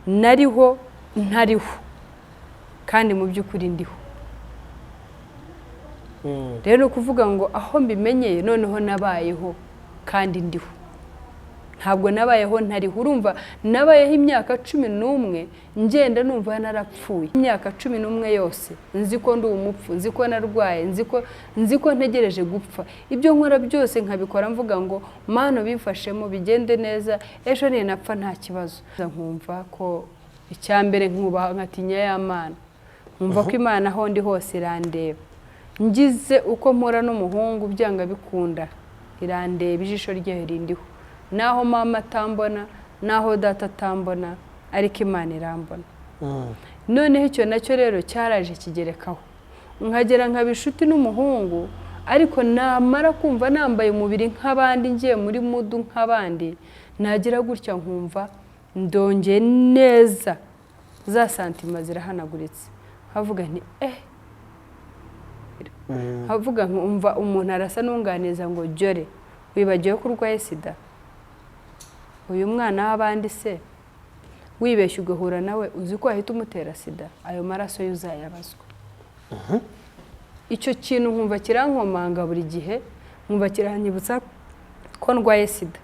nariho ntariho kandi mu by'ukuri ndiho. Rero kuvuga ngo aho mbimenyeye noneho nabayeho kandi ndiho, ntabwo nabayeho ntariho. Urumva nabayeho imyaka 11 ngenda numva narapfuye, imyaka 11 yose nzi ko ndi umupfu, nzi ko narwaye, nzi ko ntegereje gupfa. Ibyo nkora byose nkabikora mvuga ngo Mana bimfashemo bigende neza, ejo ni napfa nta kibazo. Nkumva ko icyambere nkubaha nkatinya ya Mana, nkumva ko Imana aho ndi hose irandeba. Ngize uko mpora n'umuhungu byanga bikunda irandeba, ijisho ryayo rindiho. Naho mama tambona, naho data tambona, ariko Imana irambona. Noneho icyo nacyo rero cyaraje kigerekaho, nkagera nkabishuti n'umuhungu, ariko namara kumva nambaye umubiri nk'abandi, ngiye muri mudu nk'abandi, nagira gutya nkumva ndongeye neza, za santima zirahanaguritse. Havuga nti havuga nkumva umuntu arasa n'unganiza ngo jore wibagiwe ko urwaye SIDA, uyu mwana w'abandi se wibeshye ugahura nawe uzi ko ahita umutera SIDA, ayo maraso yuzayabazwa. Icyo kintu nkumva kirankomanga buri gihe, nkumva kiranyibutsa ko ndwaye SIDA.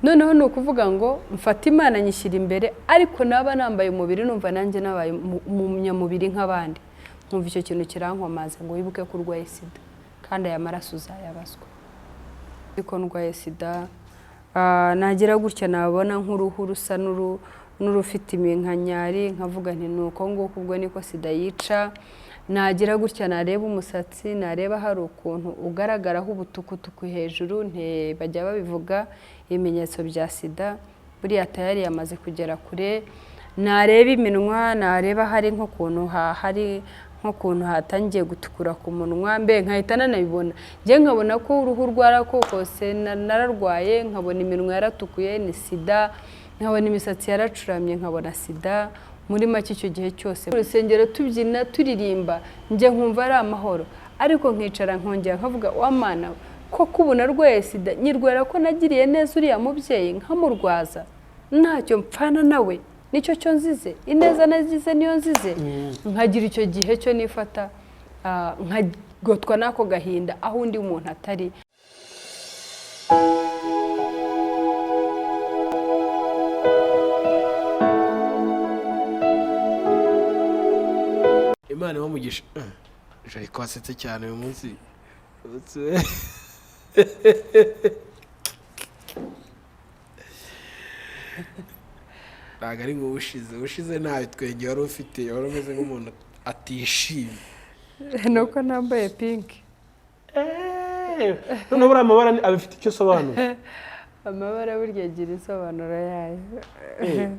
Noneho ni ukuvuga ngo mfata Imana nyishyira imbere, ariko naba nambaye umubiri numva nanjye nabaye umunyamubiri nk'abandi. Nkumva icyo kintu kirankomaza ngo wibuke ko urwaye SIDA kandi aya maraso uzayabazwa. Ko ndwaye SIDA nagira gutya nabona nk'uruhu rusa n'urufite iminkanyari, nkavuga nti nuko nguko ubwo niko SIDA yica. Nagira gutya nareba umusatsi, nareba hari ukuntu ugaragaraho ubutukutuku hejuru, bajya babivuga ibimenyetso bya SIDA, buriya tayari yamaze kugera kure. Nareba iminwa, nareba hari nk'ukuntu hatangiye gutukura ku munwa, mbe nkahita nanabibona. Ngiye nkabona ko uruhu rwarakokose, nararwaye, nkabona iminwa yaratukuye ni SIDA, nkabona imisatsi yaracuramye nkabona SIDA. Muri make icyo gihe cyose urusengero tubyina turirimba, nje nkumva ari amahoro, ariko nkicara nkongera nkavuga wa Mana ko kubona rwaye SIDA nyirwera ko nagiriye neza uriya mubyeyi nkamurwaza, ntacyo mpfana nawe, nicyo cyo nzize, ineza nagize niyo nzize. Nkagira icyo gihe cyo nifata nkagotwa nako gahinda aho undi umuntu atari. Imana bamugisha jari kwasetse cyane uyu munsi. Ntabwo ari ngo ushize nawe twenge wari ufite, wari umeze nk'umuntu atishimye. Nuko nambaye pink. Noneho buriya amabara abifite icyo asobanura. Amabara burya agira isobanuro yayo.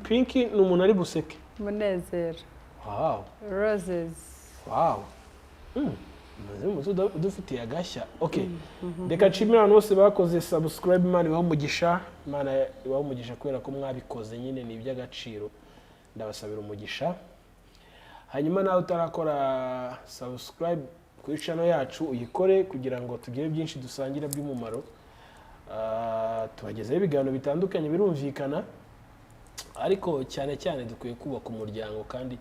Pink ni umuntu ari buseke. Munezero. Wow. Roses. Wow. Dufitiye agashya. Okay. Reka nshimira abantu bose bakoze subscribe, Imana ibamugisha. Imana ibamugisha kubera ko mwabikoze nyine ni iby'agaciro. Ndabasabira umugisha. Hanyuma nawe utarakora subscribe kuri channel yacu uyikore kugira ngo tugire byinshi dusangira by'umumaro. Tubagezeho ibiganiro bitandukanye birumvikana. Ariko cyane cyane dukwiye kubaka umuryango kandi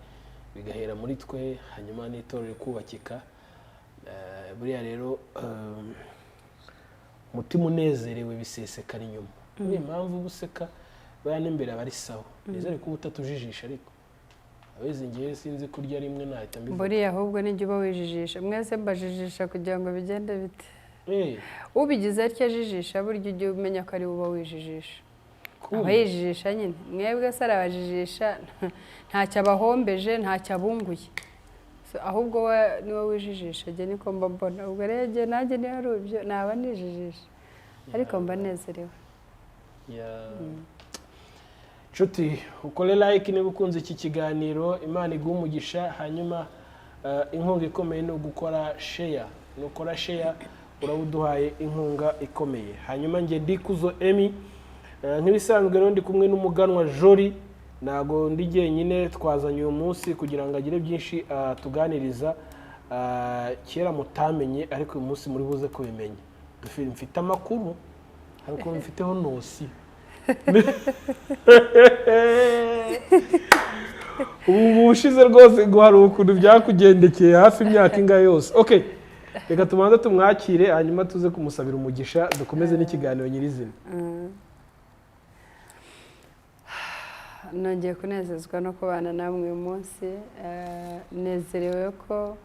bigahera muri twe, hanyuma n'itorero kubakika. Buriya rero umutima unezerewe bisesekara inyuma. Niyo mpamvu buseka baya n'imbere abari sawa. Nizere ko utatujijisha, ariko abeze ngiye sinzi kurya rimwe nahita mbivuga. Buriya ahubwo n'ijye uba wijijisha, mwese mbajijisha kugira ngo bigende bite. Ubigize atya ajijisha, burya ujye umenya ko ari uba wijijisha. Abayijijisha nyine mwebwe se arabajijisha ntacyo abahombeje, ntacyo abunguye, ahubwo we niwe wijijisha. Jye niko mbona, ubwo rege nanjye niyo ari ibyo naba nijijisha, ariko mba nezerewe. Nshuti ukore like niba ukunze iki kiganiro, Imana iguha umugisha. Hanyuma inkunga ikomeye no gukora share, nukora share urabuduhaye inkunga ikomeye. Hanyuma nge Ndikuzo Emi, nk'ibisanzwe rero ndi kumwe n'umuganwa Jori, nago ndi jyenyine twazanye uyu munsi kugira ngo agire byinshi tuganiriza kera mutamenye, ariko uyu munsi muri buze kubimenya. Mfite amakuru ariko mfiteho nosi. ubu ushize rwose ngo hari ukuntu byakugendekeye hafi imyaka ingahe yose. Okay, reka tubanze tumwakire hanyuma tuze kumusabira umugisha dukomeze n'ikiganiro nyirizina. Nongeye kunezezwa no kubana namwe uyu munsi. Nezerewe ko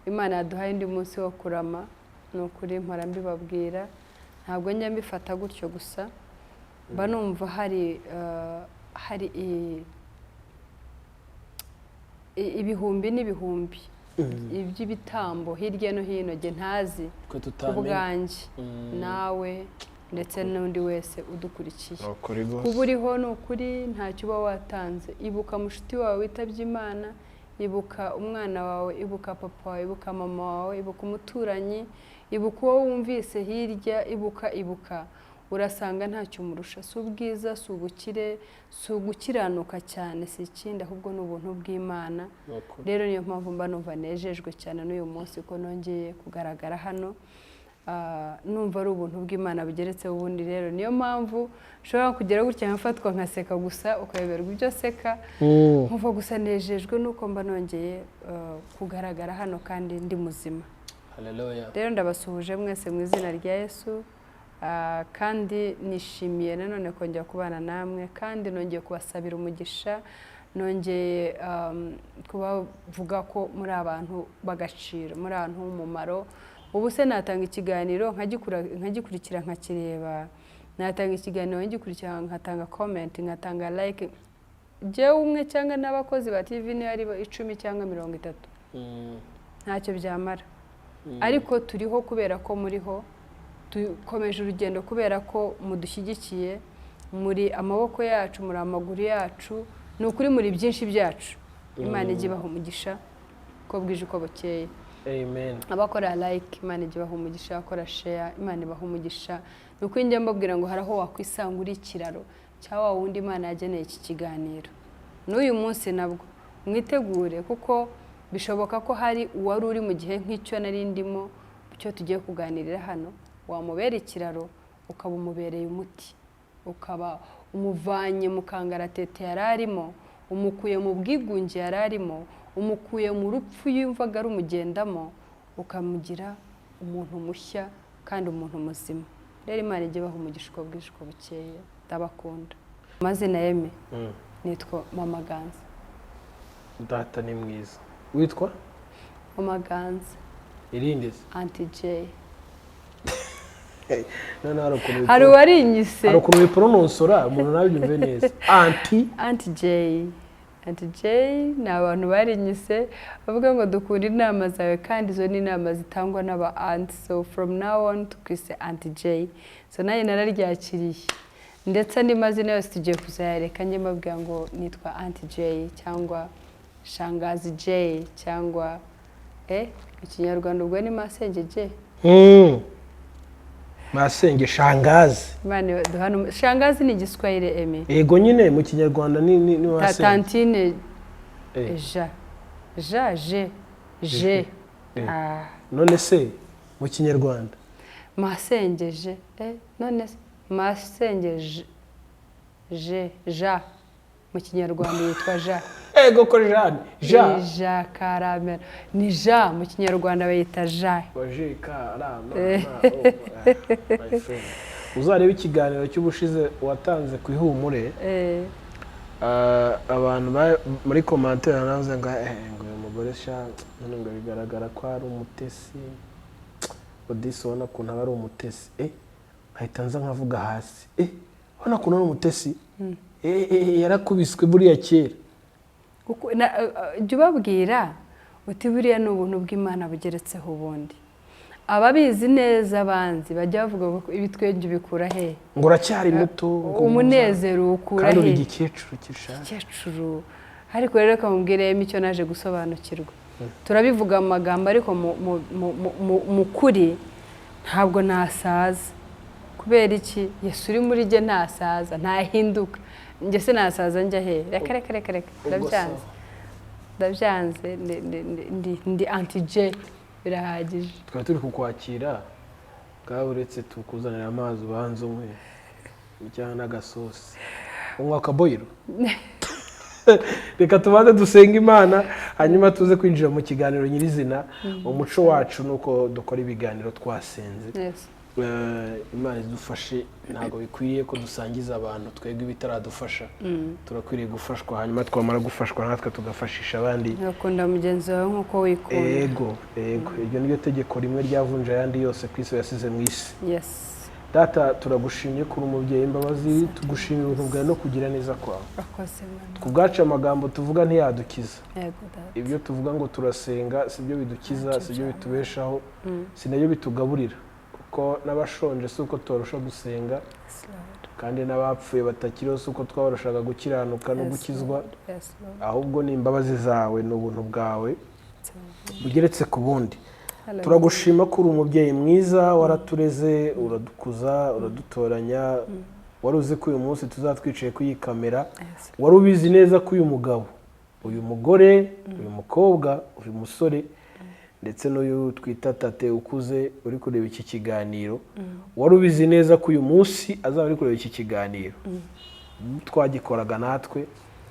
Imana yaduhaye undi munsi wo kurama. Ni ukuri mpora mbibabwira, ntabwo njya mbifata gutyo gusa, mba numva hari ibihumbi n'ibihumbi iby'ibitambo hirya no hino nge ntazi ubwanjye, nawe ndetse n'undi wese udukurikiye. Kuba uriho ni ukuri ntacyo uba watanze. Ibuka mushuti wawe witabye Imana, ibuka umwana wawe, ibuka papa wawe, ibuka mama wawe, ibuka umuturanyi, ibuka uwo wumvise hirya, ibuka urasanga ntacyo umurusha. Si ubwiza, si ubukire, si ugukiranuka cyane, si ikindi, ahubwo ni ubuntu bw'Imana. Rero niyo mpamvu mba numva nejejwe cyane n'uyu munsi ko nongeye kugaragara hano. Numva ari ubuntu bw'Imana bugeretseho ubundi. Rero niyo mpamvu ushobora kugera gutya nkafatwa nkaseka gusa ukayoberwa ibyo seka, nkumva gusa nejejwe nuko mba nongeye kugaragara hano kandi ndi muzima. Haleluya. Rero ndabasuhuje mwese mu izina rya Yesu, kandi nishimiye nanone kongera kubana namwe, kandi nongeye kubasabira umugisha, nongeye kubavuga ko muri abantu bagaciro, muri abantu b'umumaro. Ubu se natanga ikiganiro nkagikurikira nkakireba, natanga ikiganiro nkagikurikira nkatanga comment, nkatanga like, jewe umwe cyangwa n'abakozi ba TV ni ari 10 cyangwa 30, ntacyo byamara. Ariko turiho kubera ko muriho, dukomeje urugendo kubera ko mudushyigikiye, muri amaboko yacu, muri amaguru yacu, ni ukuri muri byinshi byacu. Imana ijye ibaha umugisha ko bwije uko bukeye. Amen. Abakora like, Imana ijye ibaha umugisha, abakora share, Imana ibaha umugisha. Ni uko njye mbabwira ngo haraho wakwisanga uri ikiraro cyawa wundi Imana yageneye iki kiganiro. N'uyu munsi nabwo mwitegure, kuko bishoboka ko hari uwari uri mu gihe nk'icyo nari ndimo, cyo tugiye kuganirira hano, wamubera ikiraro ukaba umubereye umuti, ukaba umuvanye mu kangaratete yararimo, umukuye mu bwigunge yararimo, umukuye mu rupfu yumvaga ari umugendamo, ukamugira umuntu mushya kandi umuntu muzima. Rero Imana ijye ibaha umugisha uko bwije uko bukeye. Ndabakunda. Amazina yeme nitwa Mama Ganza. Data ni mwiza. Witwa Mama Ganza. Irindi Auntie J. Hari uwarinyise. Hari ukuntu biprononcera umuntu nabyumve neza. Auntie J. Auntie J ni abantu barinyise bavuga ngo dukunda inama zawe, kandi izo ni inama zitangwa n'aba aunt. So from now on tukwise Auntie J. So naye nararyakiriye, ndetse n'amazina yose tugiye kuzayareka njye mbabwira ngo nitwa Auntie J cyangwa Shangazi J cyangwa ikinyarwanda ubwo ni Masenge J. Masenge Shangazi. Mane duhano Shangazi ni Igiswahili eme. Yego nyine mu kinyarwanda ni Masenge. Tantine je. None se mu kinyarwanda Masenge J. None Masenge ja mu kinyarwanda yitwa ja. Ego ko Jeanne. Ja karamera. Ni ja mu kinyarwanda bayita ja. Baje karama. Uzareba ikiganiro cy'ubushize watanze ku IHUMURE. Abantu muri commentaire navuze ngo uyu mugore sha none ngo bigaragara ko ari umutesi. Odisona kuntu aba ari umutesi. Ahita nza nkavuga hasi. Ubona kuntu ari umutesi. Yarakubiswe buriya kera. Jya ubabwira uti buriya ni ubuntu bw'Imana bugeretseho ubundi. Ababizi neza abanzi bajya bavuga ko ibitwenge bikura he, ngo uracyari muto, umunezero ukura he, kandi uri igikecuru kishaje. Igikecuru. Ariko rero kamubwire icyo naje gusobanukirwa. Turabivuga mu magambo, ariko mu kuri ntabwo nasaza. Kubera iki? Yesu uri muri jye ntasaza, ntahinduka. Njye se nasaza njya he? Reka. Ndabyanze. Ndi Auntie J. Birahagije. Twari turi kukwakira, bwawe uretse tukuzanira amazi ubanze umwe. cyangwa n'agasosi unywa akaboyiro. Reka tubanze dusenga Imana hanyuma tuze kwinjira mu kiganiro nyirizina. Umuco wacu nuko dukora ibiganiro twasenze. Imana idufashe, ntabwo bikwiye ko dusangiza abantu twebwe bitaradufasha. Turakwiriye gufashwa, hanyuma twamara gufashwa natwe tugafashisha abandi. Ukunda mugenzi wawe nk'uko wikunda. Yego. Iryo niryo tegeko rimwe ryavunje ayandi yose Kristo yasize mu isi. Data, turagushimye kuri umubyeyi imbabazi, tugushimira ubuntu bwawe no kugira neza kwawe. Kubwacu amagambo tuvuga ntiyadukiza. Ibyo tuvuga ngo turasenga sibyo bidukiza, sibyo bitubeshaho, sinabyo bitugaburira. Kuko n'abashonje si uko tubarusha gusenga, kandi n'abapfuye batakiriho si uko twabarushaga gukiranuka no gukizwa, ahubwo ni imbabazi zawe n'ubuntu bwawe bugeretse ku bundi. Turagushima ko uri umubyeyi mwiza, waratureze, uradukuza, uradutoranya, wari uzi ko uyu munsi tuzatwicaye kuri iyi kamera, wari ubizi neza ko uyu mugabo, uyu mugore, uyu mukobwa, uyu musore, ndetse n'uyu twita tate ukuze uri kureba iki kiganiro, wari ubizi neza ko uyu munsi azaba ari kureba iki kiganiro. Twagikoraga natwe,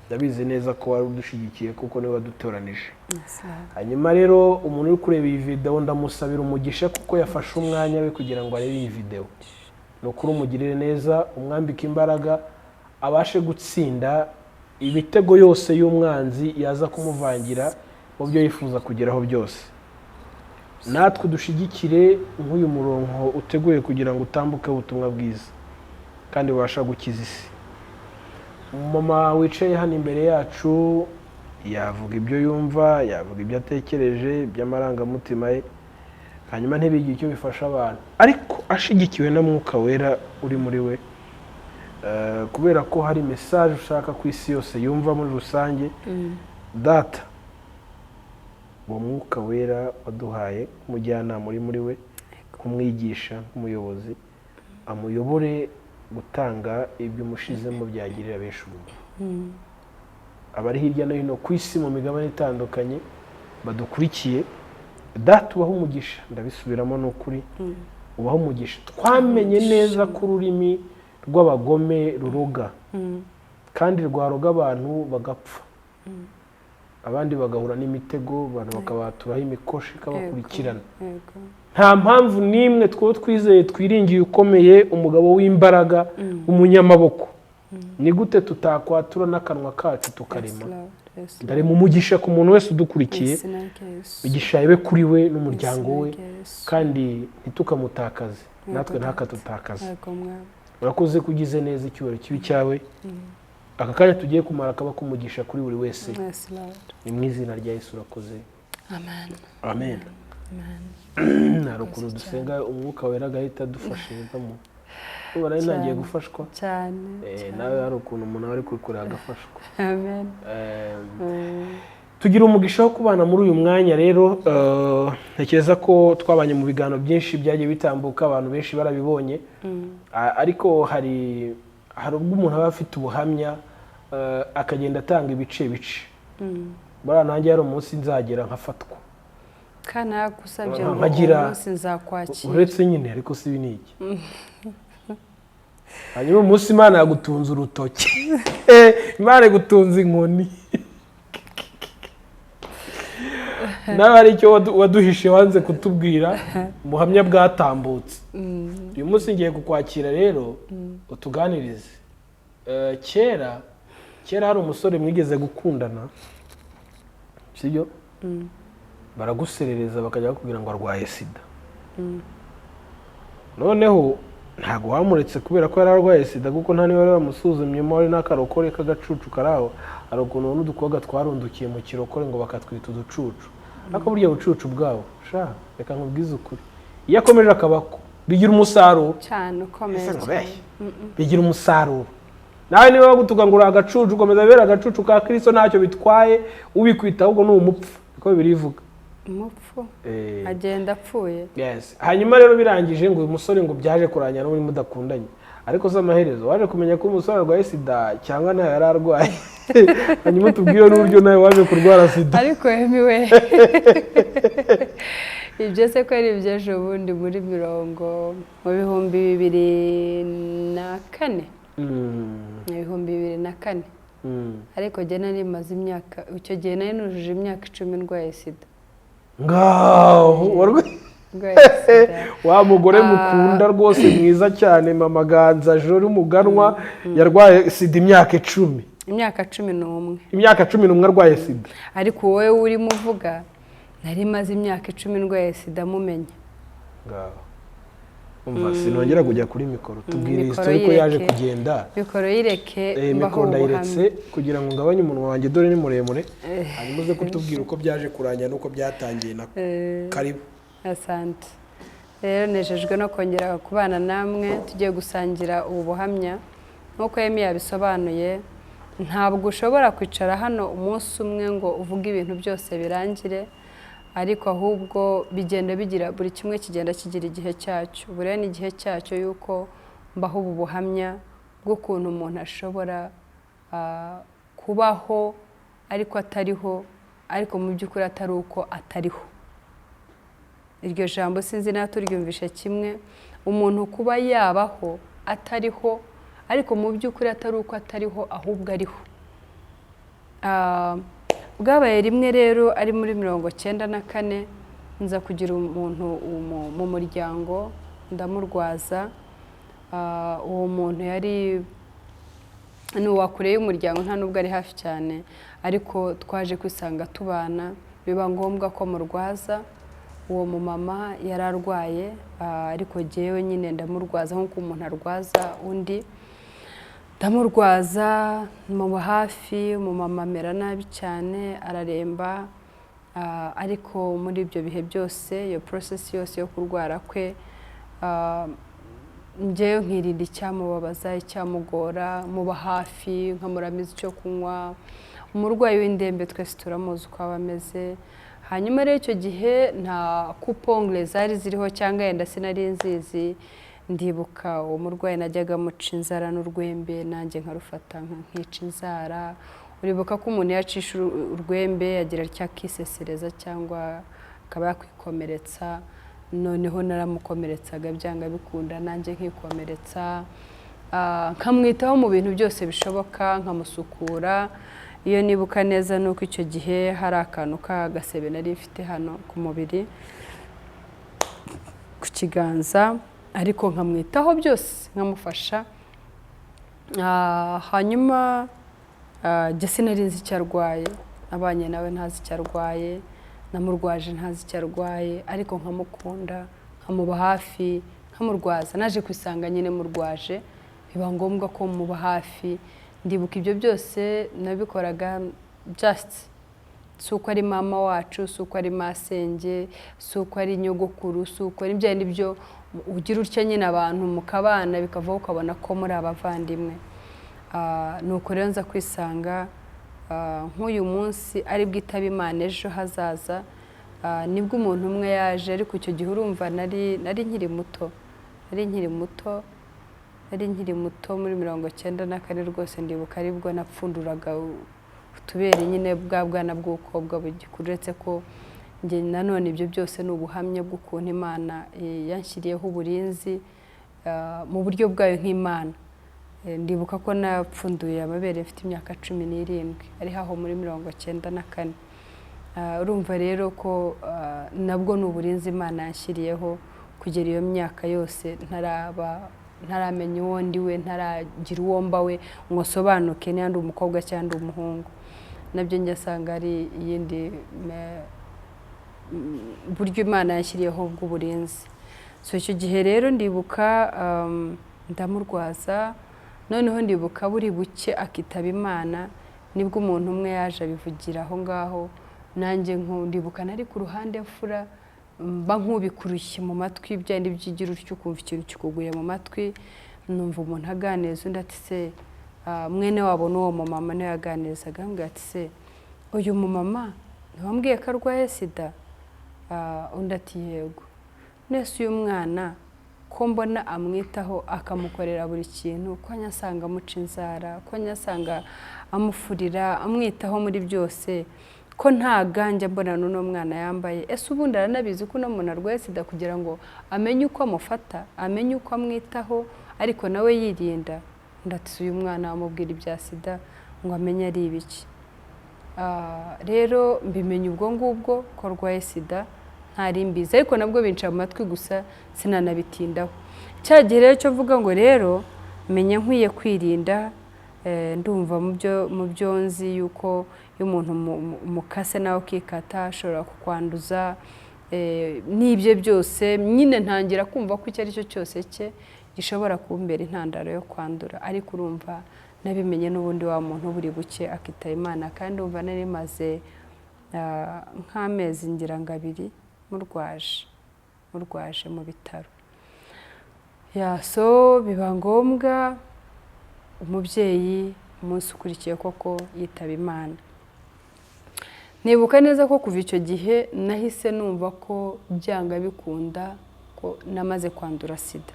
ndabizi neza ko wari udushigikiye kuko niwe wadutoranije. Hanyuma rero umuntu uri kureba iyi video ndamusabira umugisha kuko yafashe umwanya we kugira ngo arebe iyi video. No kuri umugirire neza, umwambike imbaraga, abashe gutsinda ibitego yose y'umwanzi yaza kumuvangira mu byo yifuza kugeraho byose. Natwe dushyigikire nk'uyu murongo uteguye kugira ngo utambuke ubutumwa bwiza kandi ubasha gukiza isi. Mama wicaye hano imbere yacu yavuga ibyo yumva, yavuga ibyo atekereje, by'amarangamutima ye, hanyuma ntibigire icyo bifasha abantu, ariko ashigikiwe na Mwuka Wera uri muri we, kubera ko hari message ushaka ku isi yose yumva muri rusange. Data, uwo Mwuka Wera waduhaye umujyanama uri muri we, kumwigisha nk'umuyobozi, amuyobore gutanga ibyo umushizemo byagirira benshi ubuntu. Abari hirya no hino ku isi mu migabane itandukanye badukurikiye, Data ubaho umugisha, ndabisubiramo n'ukuri, ubaho umugisha. Twamenye neza ko ururimi rw'abagome ruroga, kandi rwaroga abantu bagapfa, abandi bagahura n'imitego, abantu bakabaturaho imikoshi ikabakurikirana. Nta mpamvu n'imwe two twizeye twiringiye ukomeye, umugabo w'imbaraga, umunyamaboko. Ni gute tutakwatura n'akanwa kacu tukarema? Ndarema umugisha ku muntu wese udukurikiye, umugisha ibe kuri we n'umuryango we, kandi ntitukamutakaze, natwe ntakatutakaze. Urakoze kugize neza, icyubahiro kibi cyawe. Aka kanya tugiye kumara kaba kumugisha kuri buri wese. Ni mu izina rya Yesu urakoze. Amen. Nari ukuntu dusenga Umwuka Wera agahita adufashizamo. Ubara ntangiye gufashwa cyane. Nawe hari ukuntu umuntu ari kurikura agafashwa. Amen. Tugira umugisha wo kubana muri uyu mwanya rero. Ntekereza ko twabanye mu biganiro byinshi byagiye bitambuka, abantu benshi barabibonye. Ariko hari ubwo umuntu aba afite ubuhamya akagenda atanga ibice. Bara nanjye yari umunsi nzagera nkafatwa. Kana gusabye ngo umunsi nzakwakira. Uretse nyine ariko si biniki. Hanyuma umunsi Imana yagutunze urutoki. Imana gutunze inkoni. Nawe ari cyo waduhishe wanze kutubwira, ubuhamya bwatambutse. Uyu munsi ngiye kukwakira rero utuganirize. Kera hari umusore mwigeze gukundana, sibyo? Baraguserereza bakajya bakubwira ngo arwaye SIDA. Noneho ntago wamuretse kubera ko yari arwaye SIDA, kuko nta niwe bamusuzumyemo, ari n'akarokore k'agacucu karaho. Hari ukuntu n'udukobwa twarundukiye mu kirokore ngo bakatwita uducucu. Ariko burya bucucu bwabo, sha reka nkubwize ukuri, iyo akomeje akabako bigira umusaruro cyane ukomeye. Bigira umusaruro. Nawe niba bagutuga ngo agacucu, ukomeza bera agacucu ka Kristo ntacyo bitwaye, ubikwita ahubwo ni umupfu, niko birivuga. Umupfu agenda apfuye. Yes. Hanyuma rero birangije ngo uyu musore ngo byaje kuranya no muri mudakundanye, ariko se amaherezo waje kumenya ko umusore arwaye SIDA cyangwa nawe yari arwaye. Hanyuma tubwiye n'uburyo nawe waje kurwara SIDA. Ariko yemiwe ibyo se ko ari ibyejo bundi muri 2024 ibihumbi 2004 ariko jye nari maze imyaka icyo gihe nari nujuje imyaka 10 ndwaye SIDA. Ngaho wa mugore mukunda rwose mwiza cyane Mama Ganza Jori Muganwa yarwaye SIDA imyaka 10. Imyaka 11. Imyaka 11 arwaye SIDA. Ariko wowe uri muvuga nari maze imyaka 10 ndwaye SIDA mumenya. Ngaho umva sinongera kujya kuri mikoro tubwire historiko yaje kugenda. Mikoro yireke mbaho ndayiretse kugira ngo ngabanye umuntu wanjye dore ni muremure. Hanyuma uze kutubwira uko byaje kurangira nuko byatangiye nako. Karibu. Asante. Rero nejejwe no kongera kubana namwe tugiye gusangira ubuhamya nkuko Yemi yabisobanuye. Ntabwo ushobora kwicara hano umunsi umwe ngo uvuge ibintu byose birangire, ariko ahubwo bigenda bigira buri kimwe kigenda kigira igihe cyacyo. Buriya ni igihe cyacyo yuko mbaho ubu buhamya bw'ukuntu umuntu ashobora kubaho ariko atariho, ariko mu by'ukuri atari uko atariho. Iryo jambo sinzi naturyumvishe kimwe, umuntu kuba yabaho atariho ariko mu by'ukuri atari uko atariho ahubwo ariho. Bwabaye rimwe rero ari muri 1994 nza kugira umuntu mu muryango ndamurwaza. Uwo muntu yari n'uwakure y'umuryango nta nubwo ari hafi cyane, ariko twaje kwisanga tubana biba ngombwa ko murwaza. Uwo mumama yararwaye ariko jewe nyine ndamurwaza nkuko umuntu arwaza undi. Ndamurwaza mu hafi, umumama amera nabi cyane araremba, ariko muri ibyo bihe byose iyo process yose yo kurwara kwe njyewe nkirinda icyamubabaza icyamugora, muba hafi nkamuramiza icyo kunywa. Umurwayi w'indembe twese turamuzi uko aba ameze. Hanyuma rero icyo gihe nta coupongle zari ziriho cyangwa yenda sinari nzizi. Ndibuka uwo murwayi najyaga muca inzara n'urwembe nanjye nkarufata nkica inzara. Uribuka ko umuntu yacisha urwembe yagira cyakisesereza cyangwa akaba yakwikomeretsa. Noneho naramukomeretsaga byanga bikunda nanjye nkikomeretsa. Nkamwitaho mu bintu byose bishoboka, nkamusukura. Iyo nibuka neza nuko icyo gihe hari akantu k'agasebe nari mfite hano ku mubiri ku kiganza, ariko nkamwitaho byose nkamufasha. Hanyuma jye sinari nzi icyo arwaye, abanye nawe ntazi icyo arwaye, namurwaje ntazi icyo arwaye, ariko nkamukunda nkamuba hafi nkamurwaza. Naje kwisanga nyine murwaje biba ngombwa ko muba hafi. Ndibuka ibyo byose nabikoraga just suko ari mama wacu, suko ari masenge, suko ari nyogokuru, suko ari bya nibyo ugira utya nyine abantu mukabana bikavaho ukabona ko muri abavandimwe. Nuko rero nza kwisanga nk'uyu munsi ari bwitaba Imana ejo hazaza. Nibwo umuntu umwe yaje, ariko icyo gihe urumva nari nkiri muto muri 1994 rwose. Ndibuka aribwo napfunduraga utubere nyine bwa bwana bw'ukobwa bugikuretse ko njye nanone ibyo byose ni ubuhamya bw'ukuntu Imana yanshyiriyeho uburinzi mu buryo bwayo nk'Imana. Ndibuka ko napfunduye amabere mfite imyaka 17 ari haho muri 1994. Urumva rero ko nabwo ni uburinzi Imana yanshyiriyeho kugera iyo myaka yose ntaramenya uwo ndiwe, ntaragira uwo mbawe ngo sobanuke niba ndi umukobwa cyangwa umuhungu. Nabyo njyasanga ari iyindi buryo Imana yashyiriyeho bw'uburinzi. So icyo gihe rero ndibuka ndamurwaza, noneho ndibuka buri buke akitaba Imana. Nibwo umuntu umwe yaje abivugira aho ngaho, nanjye ndibuka nari ku ruhande mfura mba nkubikurushye mu matwi byandi byigira utyo kumva ikintu kikuguye mu matwi. Numva umuntu aganeza undi ati se mwene wabo n'uwo mama nawe yaganizaga ambwira ati se uyu mumama ntiwambwiye ko arwaye SIDA? Undi ati yego. Nese uyu mwana ko mbona amwitaho akamukorera buri kintu, ko nyasanga amuca inzara, ko nyasanga amufurira, amwitaho muri byose, ko nta ganja mbona n'uno mwana yambaye, ese ubundi aranabizi ko uno muntu arwaye SIDA kugira ngo amenye uko amufata, amenye uko amwitaho, ariko nawe yirinda? ndetse uyu mwana amubwira ibya sida ngo amenye ari ibiki. Rero mbimenye ubwo ngubwo ko arwaye sida ntari mbizi, ariko nabwo binca mu matwi gusa sinanabitindaho. Cya gihe rero cyo vuga ngo rero menya nkwiye kwirinda, ndumva mu byo nzi yuko iyo umuntu mukase nawe ukikata ashobora kukwanduza, n'ibyo byose nyine ntangira kumva ko icyo ari cyo cyose cye gishobora kumbera intandaro yo kwandura. Ariko urumva nabimenye n'ubundi wa muntu buri buke akitaba Imana, kandi umva nari maze nk'amezi ngira ngo 2 murwaje mu bitaro. So biba ngombwa umubyeyi umunsi ukurikiye koko yitaba Imana. Nibuka neza ko kuva icyo gihe nahise numva ko byanga bikunda ko namaze kwandura sida,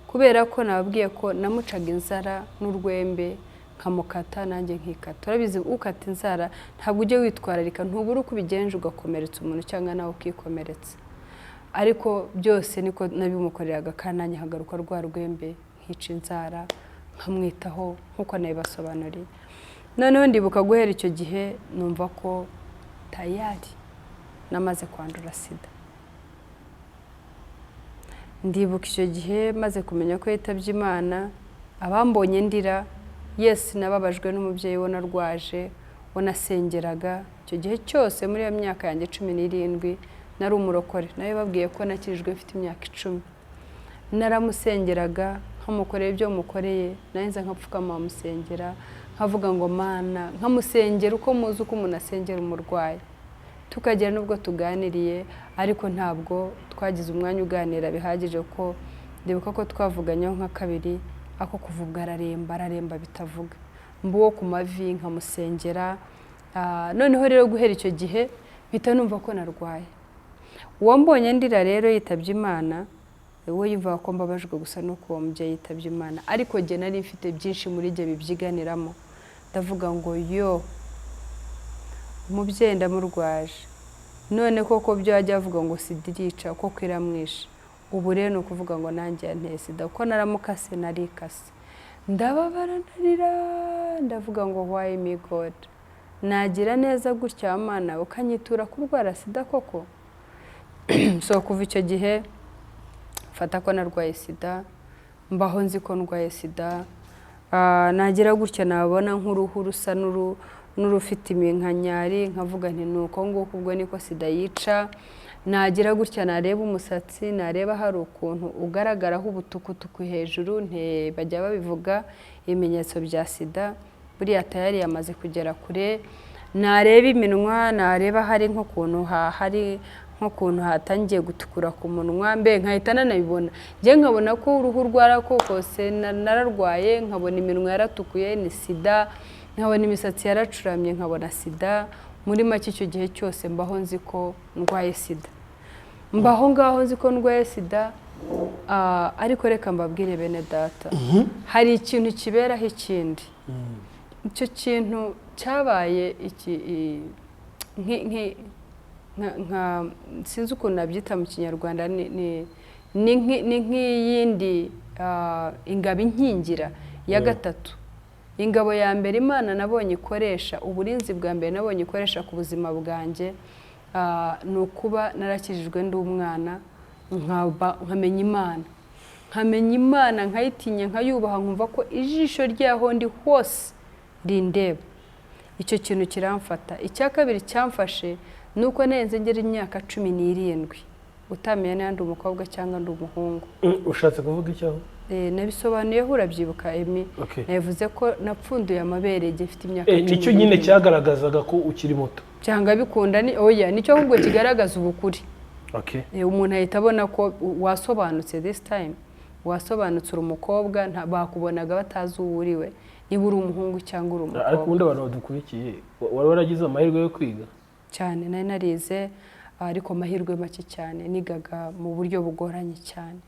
kubera ko nababwiye ko namucaga inzara n'urwembe nkamukata nanjye nkikata. Urabizi ukata inzara ntabwo ujye witwararika, ntubura uko ubigenje ugakomeretsa umuntu cyangwa nawe ukikomeretsa. Ariko byose niko nabimukoreraga, kandi nanjye hagaruka rwa rwembe nkica inzara nkamwitaho nkuko nabibasobanuriye. Noneho ndibuka guhera icyo gihe numva ko tayari namaze kwandura sida. Ndibuka icyo gihe maze kumenya ko yitabye Imana, abambonye ndira, yes nababajwe n'umubyeyi we narwaje, we nasengeraga. Icyo gihe cyose muri iyo myaka yanjye 17 nari umurokore. Nawe babwiye ko nakirijwe mfite imyaka 10. Naramusengeraga, nkamukorera ibyo mukoreye, narinze nkapfukama musengera, nkavuga ngo Mana, nkamusengera uko muzi uko umuntu asengera umurwayi. Tukagera nubwo tuganiriye, ariko ntabwo twagize umwanya uganira bihagije, ko ndibuka ko twavuganyeho nka 2, ako kuvuga araremba bitavuga. Mbuwo ku mavi nkamusengera. Noneho rero guhera icyo gihe bita numva ko narwaye. Uwambonye ndira rero yitabye Imana, we yumva ko mbabajwe gusa no kuba umubyeyi yitabye Imana, ariko jye nari mfite byinshi muri jye bibyiganiramo. Ndavuga ngo yo umubyeyi ndamurwaje, none koko byo ajya avuga ngo sida irica, koko iramwishe. Ubu rero ni ukuvuga ngo nanjye yanteye sida, kuko naramukase narikase. Ndababara ndarira, ndavuga ngo why me God, nagira neza gutya Mana ukanyitura kurwara sida koko? So kuva icyo gihe fata ko narwaye sida, mbaho nzi ko ndwaye sida. Nagira gutya nabona nk'uruhu rusa n'urufite iminkanyari, nkavuga nti nuko nguko ubwo niko sida yica. Nagira gutya nareba umusatsi, nareba hari ukuntu ugaragaraho ubutukutuku hejuru, bajya babivuga ibimenyetso bya sida, buriya tayari yamaze kugera kure. Nareba iminwa, nareba hari nk'ukuntu hatangiye gutukura ku munwa, mbe nkahita nanabibona. Njye nkabona ko uruhu rwarakokose, nararwaye, nkabona iminwa yaratukuye ni sida, nkabona imisatsi yaracuramye nkabona sida. Muri make icyo gihe cyose mbaho nzi ko ndwaye sida, mbaho ngaho nzi ko ndwaye sida. Ariko reka mbabwire bene data, hari ikintu kiberaho ikindi. Icyo kintu cyabaye sinzi ukuntu nabyita mu Kinyarwanda, ni nk'iyindi ingabo inkingira ya gatatu. Ingabo ya mbere Imana nabonye ikoresha, uburinzi bwa mbere nabonye ikoresha ku buzima bwanjye, ni ukuba narakijijwe ndi umwana, nkamenya Imana, nkayitinya, nkayubaha, nkumva ko ijisho ryaho ndi hose rindeba. Icyo kintu kiramfata. Icya kabiri cyamfashe nuko nenze ngera imyaka 17, utamenya n'andi umukobwa cyangwa ndi umuhungu. Ushatse kuvuga icyaho? Nabisobanuye urabyibuka Emi. Navuze ko napfunduye amabere gifite imyaka 17. Nicyo nyine cyagaragazaga ko ukiri muto. Cyangwa bikunda ni oya, nicyo ahubwo kigaragaza ubukuri. Umuntu ahita abona ko wasobanutse this time, wasobanutse uri umukobwa, bakubonaga batazi uwuriwe, niba uri umuhungu cyangwa uri umukobwa. Ariko ubundi abantu badukurikiye wari waragize amahirwe yo kwiga cyane? Nari narize, ariko amahirwe make cyane, nigaga mu buryo bugoranye cyane.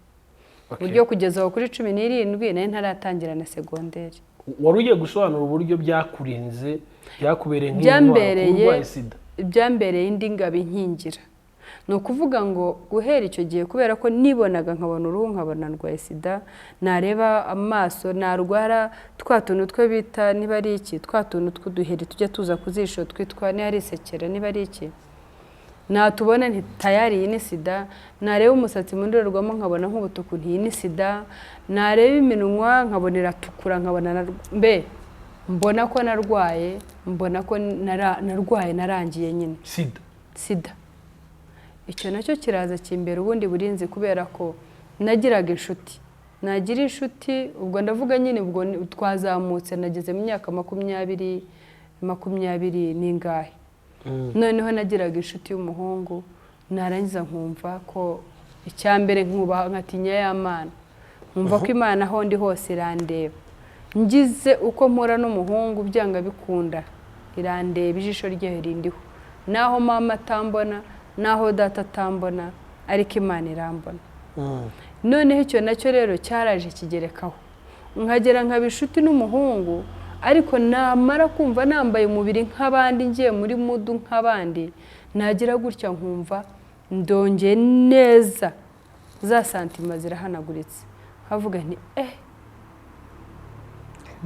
Uburyo kugeza kuri 17 nari ntaratangira na segonderi. Wari ugiye gusobanura uburyo byakurinze, byakubereye nk'intwaro kurwaye sida? Byambereye indi ngabo inkingira. ni ukuvuga ngo guhera icyo gihe kubera ko nibonaga nkabona uruhu nkabona ndwaye sida, nareba amaso narwara twa tuntu twe bita niba ari iki, twa tuntu tw'uduheri tujya tuza kuzisho twitwa ni ari isekera niba ari iki, natubona nti tayari iyi ni sida, nareba umusatsi mu ndorerwamo nkabona nk'ubutuku nti iyi ni sida, nareba iminwa nkabona iratukura nkabona mbe mbona ko narwaye, mbona ko narwaye narangiye nyine sida. Icyo nacyo kiraza kimbera ubundi burinzi kubera ko nagiraga inshuti, nagira inshuti ubwo ndavuga nyine ubwo twazamutse nageze mu myaka 20 n'ingahe. Noneho nagiraga inshuti y'umuhungu, narangiza nkumva ko icyambere nkubaha nkatinya y'Imana, nkumva ko Imana aho ndi hose irandeba, ngize uko mpora n'umuhungu byanga bikunda irandeba, ijisho ryayo rindiho, naho mama atambona naho data atambona ariko Imana irambona. Noneho icyo nacyo rero cyaraje kigerekaho, nkagera nkabishuti n'umuhungu, ariko namara kumva nambaye umubiri nk'abandi, ngiye muri mudu nk'abandi, nagira gutya nkumva ndongeye neza, za santima zirahanaguritse, havuga nti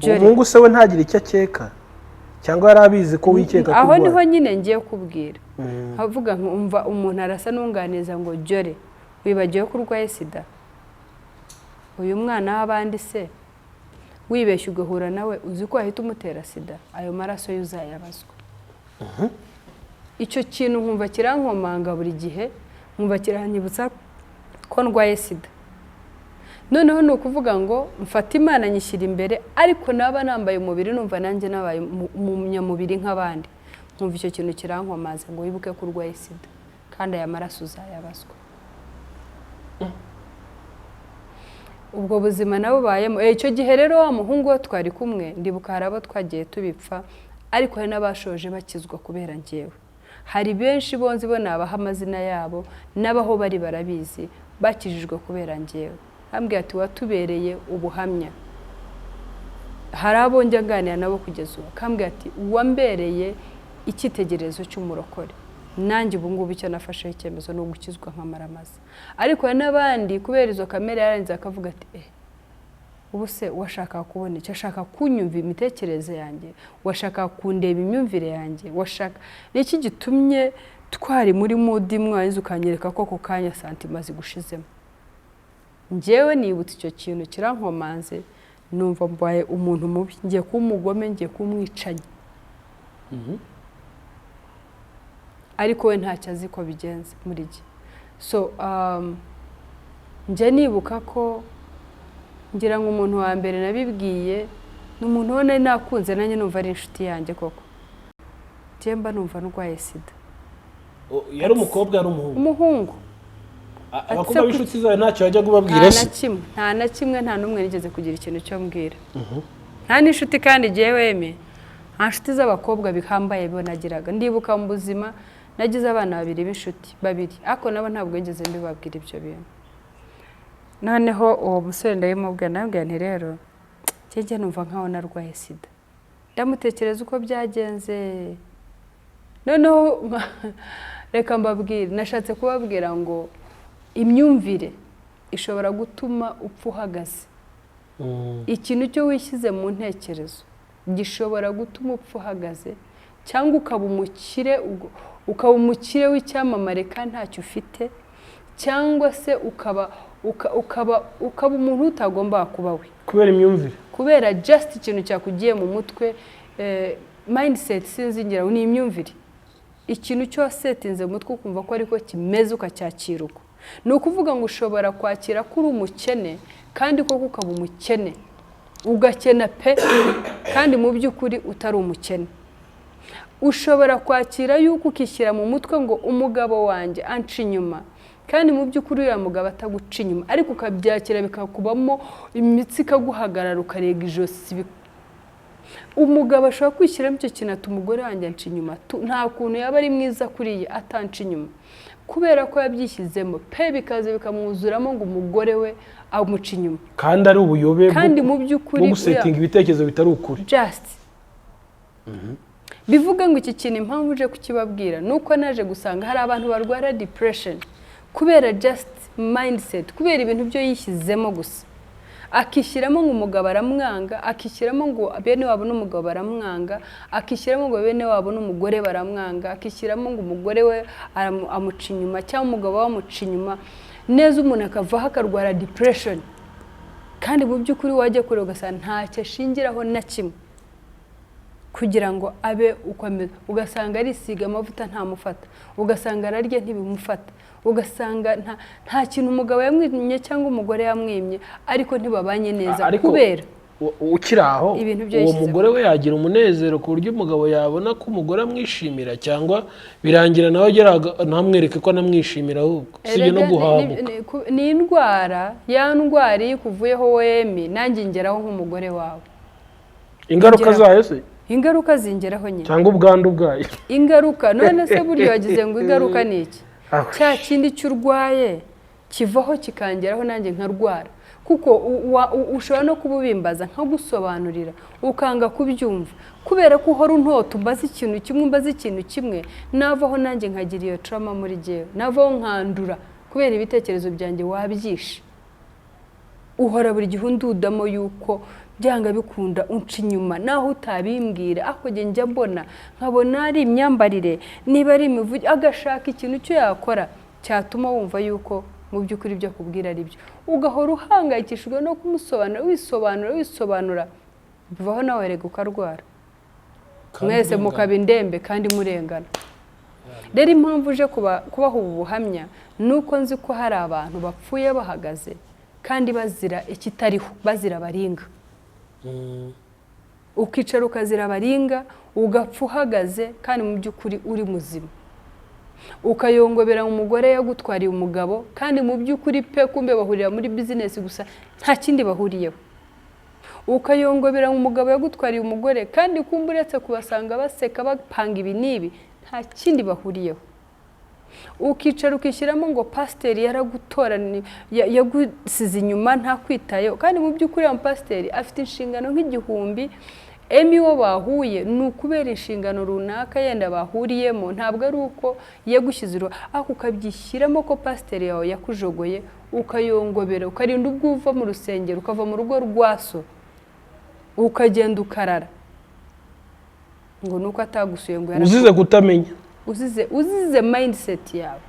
umuhungu se we ntagira icyo akeka cyangwa yari abizi ko wikeka ko aho niho nyine ngiye kubwira, havuga nkumva umuntu arasa n'unganiza ngo jore wibagiwe ko urwaye sida, uyu mwana w'abandi se wibeshye ugahura nawe uzi ko ahita umutera sida, ayo maraso yuzayabazwa. Icyo kintu nkumva kirankomanga buri gihe, nkumva kiranyibutsa ko ndwaye sida. Noneho ni ukuvuga ngo mfata Imana nyishyira imbere, ariko naba nambaye umubiri numva nanjye nabaye umunyamubiri nk'abandi, nkumva icyo kintu kirankomaza ngo wibuke ko urwaye sida kandi aya maraso uzayabazwa. Ubwo buzima nabo bayemo icyo gihe rero wa muhungu we twari kumwe, ndibuka hari abo twagiye tubipfa, ariko hari n'abashoje bakizwa kubera njyewe. Hari benshi bonzi bo nabaha amazina yabo n'abaho bari barabizi bakijijwe kubera njyewe. Ambwiye ati watubereye ubuhamya. Hari abo njya nganira nabo kugeza ubu, kambwiye ati wambereye icyitegererezo cy'umurokore. Nanjye ubu ngubu icyo nafashe icyemezo no gukizwa nk'amaramaza. Ariko n'abandi kubera izo kamere yaranze akavuga ati ubu se washaka kubona icyo, ashaka kunyumva imitekerereze yanjye, washaka kundeba imyumvire yanjye, washaka niki gitumye twari muri mudi mwanyize ukanyereka ko ako kanya santima zigushizemo. Njyewe nibutse icyo kintu kirankomanze, numva mbaye umuntu mubi, ngiye kumugome, ngiye kumwicanye. Ariko we ntacyo azi ko bigenze muri gihe. So njye nibuka ko ngira ngo umuntu wa mbere nabibwiye n'umuntu wone nakunze nanjye numva ari inshuti yanjye koko. Temba numva ndwaye sida. Yari umukobwa ari umuhungu? Umuhungu. Abakobwa b'inshuti zawe ntacyo bajya kubabwira se? Nta na kimwe, nta n'umwe nigeze kugira ikintu cyo mbwira. Nta n'inshuti kandi giye weme. Nta nshuti z'abakobwa bihambaye bo nagiraga. Ndibuka mu buzima nagize abana babiri b'inshuti babiri, ariko nabo ntabwo ngeze mbibabwira ibyo bintu. Noneho uwo musore ndabimubwira, nabwira nti rero cyege numva nkaho narwaye sida. Ndamutekereza uko byagenze. Noneho reka mbabwire, nashatse kubabwira ngo imyumvire ishobora gutuma upfa uhagaze. Ikintu cyo wishyize mu ntekerezo gishobora gutuma upfa uhagaze, cyangwa ukaba umukire w'icyamamare kandi ntacyo ufite, cyangwa se ukaba umuntu utagomba kuba we kubera imyumvire, kubera just ikintu cyakugiye mu mutwe. Mindset sinzingira ni imyumvire. Ikintu cyo wasetinze mu mutwe ukumva ko ariko kimeze ukacyakira uko. Ni ukuvuga ngo ushobora kwakira ko uri umukene kandi koko ukaba umukene, ugakena pe kandi mu by'ukuri utari umukene. Ushobora kwakira yuko ukishyira mu mutwe ngo umugabo wanjye anca inyuma, kandi mu by'ukuri uriya mugabo ataguca inyuma, ariko ukabyakira bikakubamo imitsi ikaguhagarara ukarega ijosi. Umugabo ashobora kwishyiramo icyo kintu ati umugore wanjye anca inyuma, nta kuntu yaba ari mwiza kuriye atanca inyuma, kubera ko yabyishyizemo pe bikaza bikamwuzuramo ngo umugore we amuca inyuma, kandi ari ubuyobe kandi mu by'ukuri gusetinga ibitekerezo bitari ukuri. Just bivuga ngo iki kintu impamvu uje kukibabwira nuko naje gusanga hari abantu barwara depression kubera just mindset, kubera ibintu byo yishyizemo gusa, akishyiramo ngo umugabo aramwanga, akishyiramo ngo bene wabo n'umugabo baramwanga, akishyiramo ngo bene wabo n'umugore baramwanga, akishyiramo ngo umugore we amuca inyuma cyangwa umugabo we amuca inyuma, neza umuntu akavaho akarwara depression. Kandi mu by'ukuri wajya kure ugasanga ntacyo ashingiraho na kimwe kugira ngo abe ukomeza, ugasanga arisiga amavuta ntamufata, ugasanga ararya ntibimufata, ugasanga nta kintu umugabo yamwimye cyangwa umugore yamwimye, ariko ntibabanye neza kubera ukiri aho uwo mugore we yagira umunezero ku buryo umugabo yabona ko umugore amwishimira, cyangwa birangira nawe ntamwereke ko anamwishimira, ahubwo sibyo no guhabuka. Ni indwara, ya ndwara iyo ikuvuyeho wemi nanjye ngeraho nk'umugore wawe. Ingaruka zayo se? Ingaruka zingeraho nyine, cyangwa ubwandu bwayo? Ingaruka none se buryo wagize ngo ingaruka ni iki? Cya kindi cy'urwaye kivaho kikangeraho nanjye nkarwara, kuko ushobora no kububimbaza nkagusobanurira ukanga kubyumva kubera ko uhora untota umbaza ikintu kimwe, umbaza ikintu kimwe, navaho nanjye nkagira iyo trauma muri jewe, navaho nkandura kubera ibitekerezo byanjye wabyishe. Uhora buri gihe undudamo yuko byanga bikunda unca inyuma naho utabimbwira, ako nge njya mbona nkabona ari imyambarire, niba ari imivugo, agashaka ikintu cyo yakora cyatuma wumva yuko mu by'ukuri ibyo akubwira ari byo, ugahora uhangayikishijwe no kumusobanura wisobanura, bivaho nawe rega ukarwara, mwese mukaba indembe kandi murengana. Rero impamvu uje kubaha ubu buhamya nuko nzi ko hari abantu bapfuye bahagaze kandi bazira ikitariho, bazira baringa. Ukicara ukazira baringa, ugapfa uhagaze kandi mu by'ukuri uri muzima. Ukayongobera umugore yagutwariye umugabo kandi mu by'ukuri pe kumbe bahurira muri business gusa, nta kindi bahuriyeho. Ukayongobera umugabo yagutwariye umugore kandi kumbe uretse kubasanga baseka bapanga ibi nibi, nta kindi bahuriyeho. Ukicara ukishyiramo ngo pasiteri yaragutoranye yagusize inyuma nta kwitayeho, kandi mu by'ukuri ya pasiteri afite inshingano nk'igihumbi. Emi wo bahuye ni ukubera inshingano runaka yenda bahuriyemo, ntabwo ari uko yagushyize ako ukabyishyiramo ko pasiteri yawe yakujogoye, ukayongobera ukarinda ubwo uva mu rusengero ukava mu rugo rwaso ukagenda ukarara ngo nuko atagusuye ngo uzize kutamenya, uzize mindset yawe,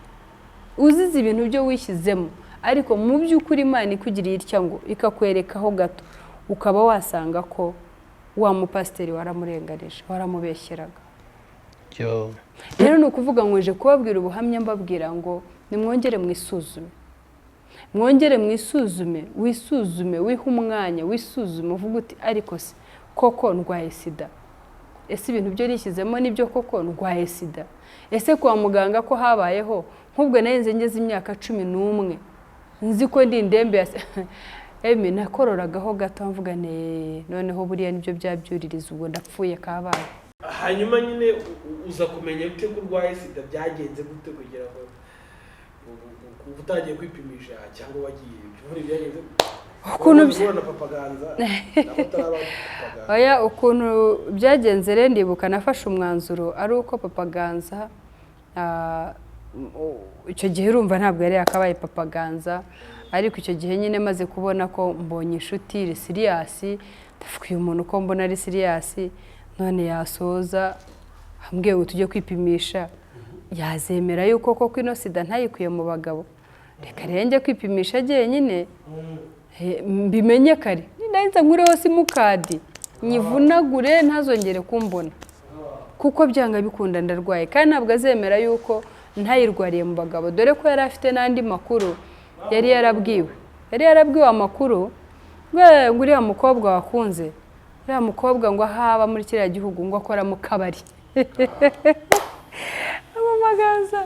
uzize ibintu byo wishyizemo, ariko mu by'ukuri Imana ikugiriye itya ngo ikakwerekaho gato ukaba wasanga ko wa mupasiteri waramurenganije, waramubeshyeraga. Rero ni ukuvuga ngo uje kubabwira ubuhamya mbabwira ngo nimwongere mwisuzume, mwongere mwisuzume, wisuzume, wiha umwanya, wisuzume, uvuga uti ariko se koko ndwaye SIDA, ese ibintu byo nishyizemo nibyo koko ndwaye SIDA, ese kwa muganga ko habayeho nk'ubwo nayenze ngeze imyaka 11 nzi ko ndi indembe ya Emi nakororagaho gato mvuga noneho buriya nibyo byabyuririza ubwo ndapfuye kabaye. Hanyuma nyine uza kumenya ute ko urwaye SIDA, byagenze gute kugira ngo utagiye kwipimisha cyangwa wagiye muri byagenze ukuntu byabona Papa Ganza nabo taraba Papa Ganza? Oya, ukuntu byagenze rero ndibuka nafashe umwanzuro ari uko Papa Ganza icyo gihe urumva ntabwo yari yakabaye Papa Ganza, ariko icyo gihe nyine maze kubona ko mbonye inshuti iri serious, ndavuga uyu muntu ko mbona ari serious none yasoza ambwiye ngo tujye kwipimisha, yazemera yuko koko ino SIDA ntayikuye mu bagabo, reka renge kwipimisha nyine mbimenye kare, nindahinza nkureho simukadi nyivunagure ntazongere kumbona, kuko byanga bikunda ndarwaye, kandi ntabwo azemera yuko ntayirwariye mu bagabo, dore ko yari afite n'andi makuru yari yarabwiwe amakuru ngo uriya mukobwa wakunze, uriya mukobwa ngo ahaba muri kiriya gihugu ngo akora mu kabari. Mama Ganza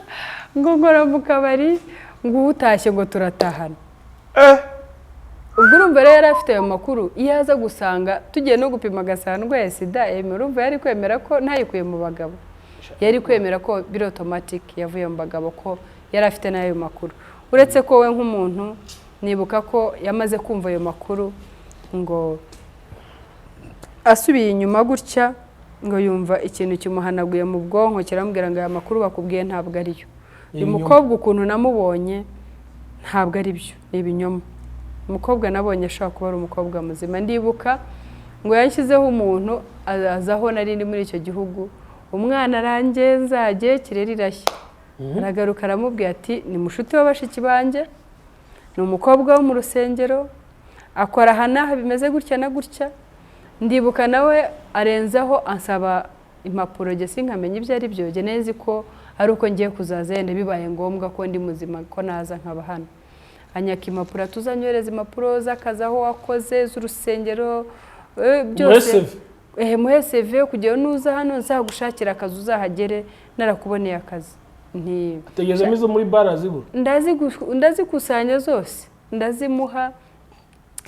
ngo nkora mu kabari, ngo utashye ngo turatahana. Ubwo urumva rero yari afite ayo makuru, iyo aza gusanga tugiye no gupima agasanga ndwaye SIDA, urumva yari kwemera ko ntayikuye mu bagabo, yari kwemera ko biri automatic yavuye mu bagabo, ko yari afite n'ayo makuru. Uretse ko we nk'umuntu nibuka ko yamaze kumva ayo makuru, ngo asubiye inyuma gutya ngo yumva ikintu kimuhanaguye mu bwonko kiramubwira ngo aya makuru bakubwiye ntabwo ariyo. uyu mukobwa ukuntu namubonye ntabwo ari byo, ni ibinyoma. Umukobwa nabonye ashobora kuba ari umukobwa muzima. Ndibuka ngo yanshyizeho umuntu azaho nari ndi muri icyo gihugu, umwana arangenza agiye kireri irashya, aragaruka aramubwira ati ni mushuti w'abashiki banjye, ni umukobwa wo mu rusengero, akora hanaha bimeze gutya na gutya. Ndibuka nawe arenzaho ansaba impapuro nge sinkamenya ibyo ari byo, nge nezi ko ari uko ngiye kuzaza yenda bibaye ngombwa ko ndi muzima ko naza nkaba hano. Anyaka impapuro, tuzanyohereza impapuro z'akazi aho wakoze z'urusengero byose, muhe CV kugira nuza hano nzagushakira akazi uzahagere narakuboneye akazi. Ategezemo izo muri bara zibura, ndazikusanya zose ndazimuha,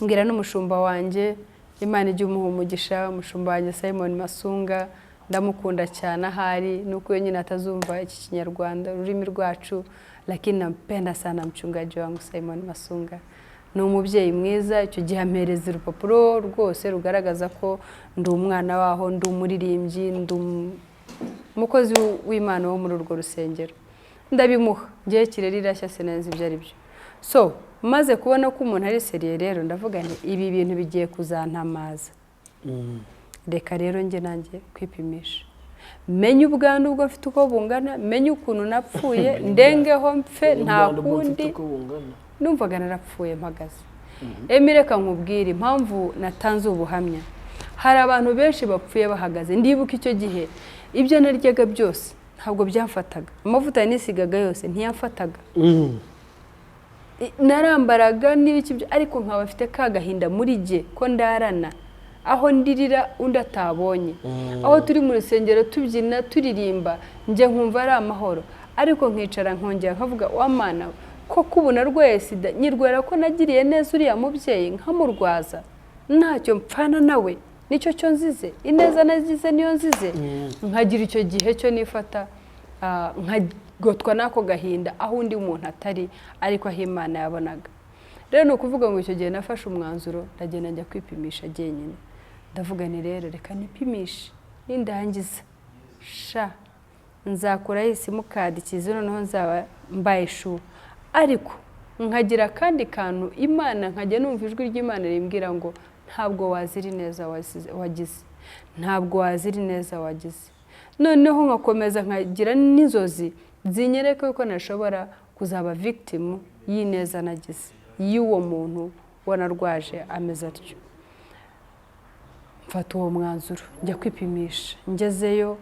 ngira n'umushumba wanjye Imana ijye umuha umugisha, umushumba wanjye Simon Masunga ndamukunda cyane ahari, nuko nyine atazumva iki Kinyarwanda ururimi rwacu, lakini nampenda sana mchungaji wangu Simon Masunga. Ni umubyeyi mwiza, icyo gihe ampereza urupapuro rwose rugaragaza ko ndi umwana waho, ndi umuririmbyi, ndi umukozi w'Imana wo muri urwo rusengero. Ndabimuha, ngiye kireri irashya sinenze ibyo ari byo. So maze kubona ko umuntu ari seriye rero ndavuga nti ibi bintu bigiye kuzantamaza. Reka rero nge nanjye kwipimisha, menye ubwandu ubwo mfite uko bungana, menye ukuntu napfuye, ndengeho mpfe nta kundi. Numvaga narapfuye mpagaze. Reka nkubwire impamvu natanze ubuhamya. Hari abantu benshi bapfuye bahagaze. Ndibuka icyo gihe ibyo naryaga byose ntabwo byamfataga, amavuta nisigaga yose ntiyamfataga, narambaraga n'ibiki byo, ariko nkaba afite kagahinda muri jye ko ndarana, aho ndirira undi atabonye, aho turi mu rusengero tubyina turirimba nje nkumva ari amahoro, ariko nkicara nkongera nkavuga wa Mana ko kubona narwaye SIDA, nyirwara ko nagiriye neza uriya mubyeyi nkamurwaza, ntacyo mpfana nawe, nicyo cyo nzize, ineza nagize niyo nzize. Nkagira icyo gihe cyo nifata nkagotwa nako gahinda aho undi umuntu atari, ariko aho Imana yabonaga. Rero no kuvuga ngo icyo gihe nafashe umwanzuro ndagenda njya kwipimisha jyenyine. Ndavuga ni rero reka nipimishe, nindangiza sha nzakora isimukadi kizo noneho nzaba mbaye shu. Ariko nkagira kandi kantu Imana, nkajya numva ijwi ry'Imana rimbwira ngo ntabwo waziri neza wagize, ntabwo waziri neza wagize. Noneho nkakomeza nkagira n'inzozi zinyereka ko nashobora kuzaba victim y'ineza nagize, y'uwo muntu wanarwaje ameze atyo. Mfata uwo mwanzuro njya kwipimisha. Ngezeyo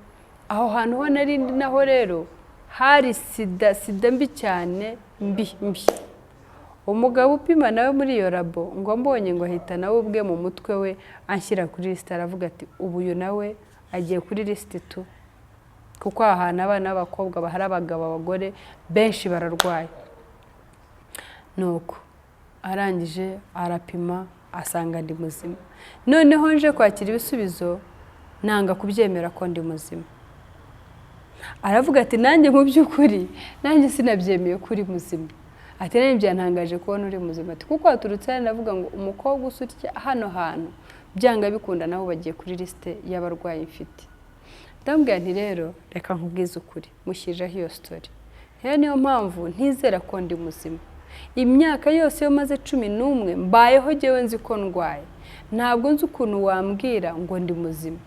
aho hantu ho nari naho rero hari sida mbi cyane, mbi. Umugabo upima nawe muri iyo labo ngo mbonye ngo ahita nawe ubwe mu mutwe we anshyira kuri liste, aravuga ati ubu uyu nawe agiye kuri liste tu, kuko ahantu abana b'abakobwa bahari abagabo abagore benshi bararwaye. Nuko arangije arapima asanga ndi muzima. Noneho nje kwakira ibisubizo nanga kubyemera ko ndi muzima. Aravuga ati nanjye mu by'ukuri nanjye sinabyemeye kuri muzima. Ati nanjye byantangaje kubona uri muzima. Ati kuko waturutse navuga ngo umukobwa usutya hano hantu byanga bikunda naho bagiye kuri liste y'abarwayi mfite. Ndambwira nti rero reka nkubwize ukuri, mushyiraho iyo story. Niyo mpamvu ntizera ko ndi muzima. Imyaka yose yo maze 11 mbayeho jewe nzi ko ndwaye, ntabwo nzi ukuntu wambwira ngo ndi muzima.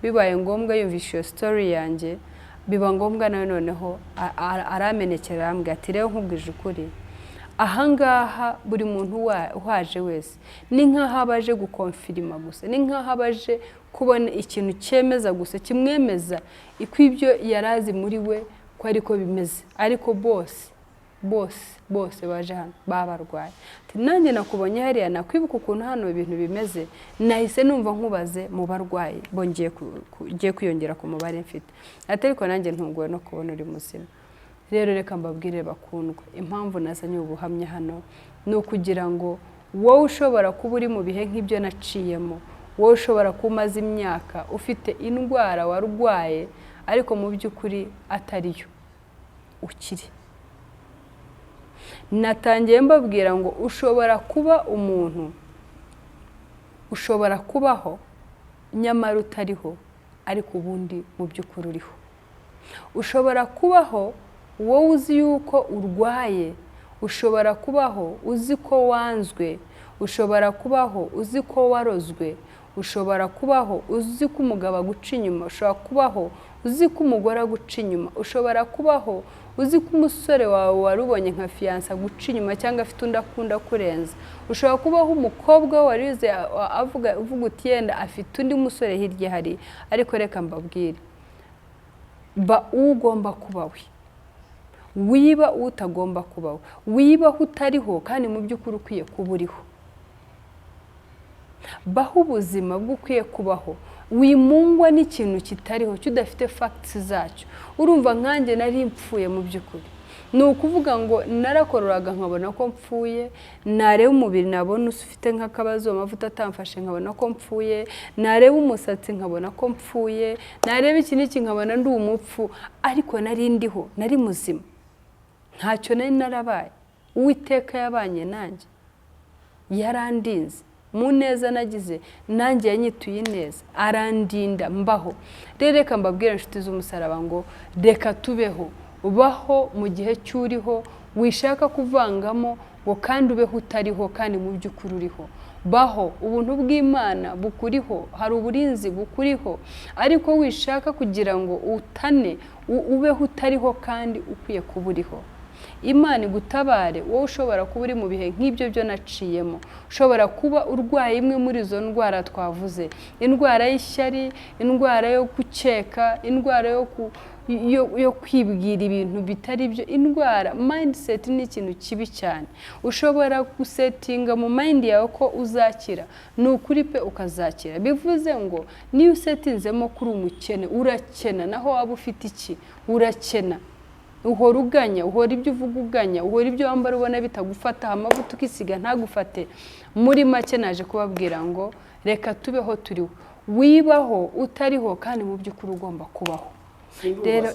Bibaye ngombwa yumvisha iyo story yanjye, biba ngombwa nawe noneho aramenekera arambwira ati rero nkubwije ukuri, ahangaha buri muntu uhaje wese ni nkaho abaje gukonfirima gusa, ni nkaho abaje kubona ikintu cyemeza gusa, kimwemeza ikwibyo yarazi muri we ko ariko bimeze, ariko bose baje hano babarwaye. Nanjye nakubonye hariya nakwibuka ukuntu hano ibintu bimeze, nahise numva nkubaze mu barwayi bongeye kwiyongera ku mubare mfite, ariko nanjye ntunguwe no kubona uri muzima. Rero reka mbabwire bakundwa, impamvu nazanye ubuhamya hano ni ukugira ngo wowe ushobora kuba uri mu bihe nk'ibyo naciyemo, wowe ushobora kumaza imyaka ufite indwara warwaye ariko mu by'ukuri atariyo ukiri. Natangiye mbabwira ngo ushobora kuba umuntu, ushobora kubaho nyamara utariho ariko ubundi mu by'ukuri uriho. Ushobora kubaho wowe uzi yuko urwaye, ushobora kubaho uzi ko wanzwe, ushobora kubaho uzi ko warozwe, ushobora kubaho uzi ko umugabo aguca inyuma, ushobora kubaho uzi ko umugore aguca inyuma, ushobora kubaho uzi ko umusore wawe warubonye nka fiyansa aguca inyuma cyangwa afite undi akunda kurenza, ushobora kubaho umukobwa warize uvuga uti yenda afite undi musore hirya hari, ariko reka mbabwire, ba ugomba kuba we, wiba utagomba kubaho, wiba utariho kandi mu by'ukuri ukwiye kuba uriho. Baho ubuzima bw'ukwiye kubaho, wimungwa n'ikintu kitariho cyudafite facts zacyo. Urumva nkanjye nari mpfuye mu by'ukuri, ni ukuvuga ngo narakororaga nkabona ko mpfuye, nareba umubiri nabona ufite nk'akabazo amavuta atamfashe nkabona ko mpfuye, nareba umusatsi nkabona ko mpfuye, nareba iki n'iki nkabona ndi umupfu, ariko nari ndiho, nari muzima, ntacyo nari narabaye. Uwiteka yabanye nanjye, yarandinze mu neza nagize, nanjye yanyituye neza, arandinda mbaho. Reka mbabwire inshuti z'umusaraba ngo reka tubeho, ubaho mu gihe cy'uriho, wishaka kuvangamo ngo kandi ubeho utariho kandi mu by'ukuri uriho. Baho, ubuntu bw'Imana bukuriho, hari uburinzi bukuriho, ariko wishaka kugira ngo utane ubeho utariho kandi ukwiye kuba uriho. Imana igutabare wowe ushobora kuba uri mu bihe nk'ibyo byo naciyemo, ushobora kuba urwaye imwe muri izo ndwara twavuze, indwara y'ishyari, indwara yo gukeka, indwara yo kwibwira ibintu bitari byo, indwara mindset ni ikintu kibi cyane. Ushobora gusetinga mu mind yawe ko uzakira, ni ukuri pe ukazakira. Bivuze ngo niyo usetinzemo kuri umukene urakena, naho waba ufite iki urakena, uhora uganya, uhora ibyo uvuga uganya, uhora ibyo wambara ubona bitagufata, amavuta ukisiga ntagufate. Muri make naje kubabwira ngo reka tubeho turiho, wibaho utariho kandi mu by'ukuri ugomba kubaho. Rero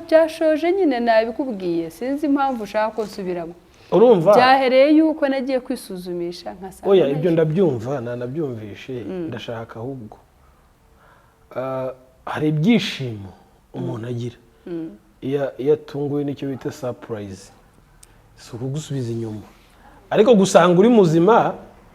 byashoje nyine nabikubwiye, sinzi impamvu ushaka ko nsubiramo. Urumva byahereye yuko nagiye kwisuzumisha nkasanga oya ibyo ndabyumva nanabyumvishe, ndashaka ahubwo hari ibyishimo umuntu agira iyo atunguwe n'icyo bita surprise, si ukugusubiza inyuma, ariko gusanga uri muzima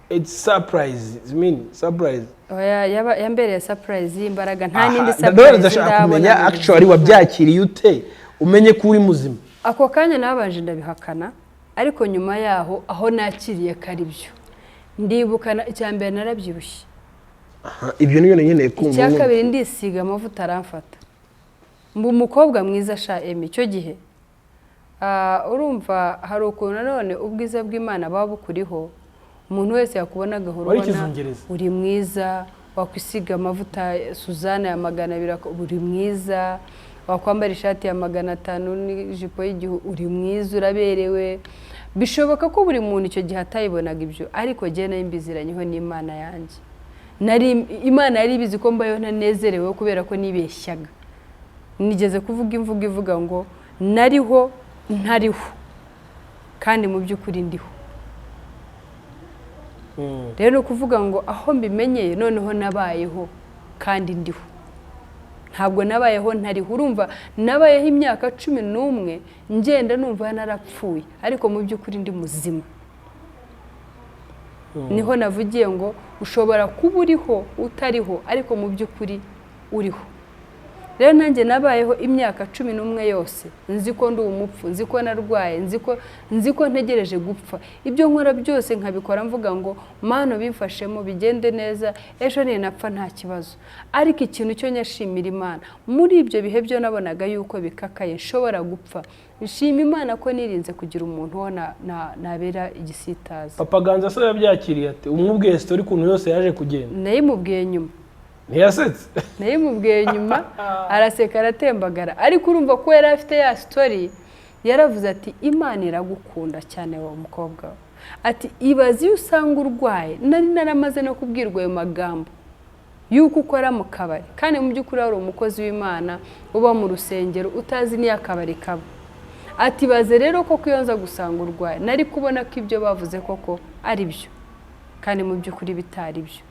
it's surprise, I mean surprise. Oya yambereye surprise y'imbaraga, nta nindi surprise ndashaka kumenya actually wabyakiriye ute umenye ko uri muzima. Ako kanya nabanje ndabihakana, ariko nyuma yaho aho nakiriye kari byo ndibukana. Icyambere narabyibushye, ibyo niyo nkeneye kumva. Icyakabiri ndisiga amavuta aramfata, mbu umukobwa mwiza sha Emi cyo gihe. Urumva hari ukuntu none ubwiza bw'Imana baba bukuriho, umuntu wese yakubona agahora ubona uri mwiza, wakwisiga amavuta Suzana ya 200 uri mwiza, wakwambara ishati ya 500 n'ijipo y'igihu uri mwiza, uraberewe. Bishoboka ko buri muntu icyo gihe atayibonaga ibyo, ariko jye nayo mbiziranyeho n'Imana yanjye. Imana yari ibizi ko mbayo ntanezerewe kubera ko nibeshyaga. Nigeze kuvuga imvugo ivuga ngo nariho ntariho kandi mu by'ukuri ndiho. Rero kuvuga ngo aho mbimenyeye noneho nabayeho kandi ndiho, ntabwo nabayeho ntariho. Urumva nabayeho imyaka 11 ngenda numva narapfuye, ariko mu by'ukuri ndi muzima. Niho navugiye ngo ushobora kuba uriho utariho ariko mu by'ukuri uriho. Rero nanjye nabayeho imyaka 11 yose nzi ko ndi umupfu, nzi ko narwaye, nzi ko ntegereje gupfa. Ibyo nkora byose nkabikora mvuga ngo Mana bimfashemo bigende neza, ejo ninapfa nta kibazo. Ariko ikintu cyo nyashimira Imana, muri ibyo bihe byo nabonaga yuko bikakaye nshobora gupfa, nshima Imana ko nirinze kugira umuntu wo nabera igisitaza. Papa Ganza se yabyakiriye ate? Umubwiye story kuntu yose yaje kugenda? Nayimubwiye nyuma. Ntiyasetse? Nayimubwiye nyuma, araseka aratembagara. Ariko urumva ko yari afite ya story, yaravuze ati Imana iragukunda cyane wa mukobwa. Ati ibazi usanga urwaye, nari naramaze no kubwirwa ayo magambo yuko ukora mu kabari, kandi mu by'ukuri ari umukozi w'Imana uba mu rusengero utazi ni akabari kaba. Ati baze rero ko kuyonza gusanga urwaye, nari kubona ko ibyo bavuze koko ari byo kandi mu by'ukuri bitari byo.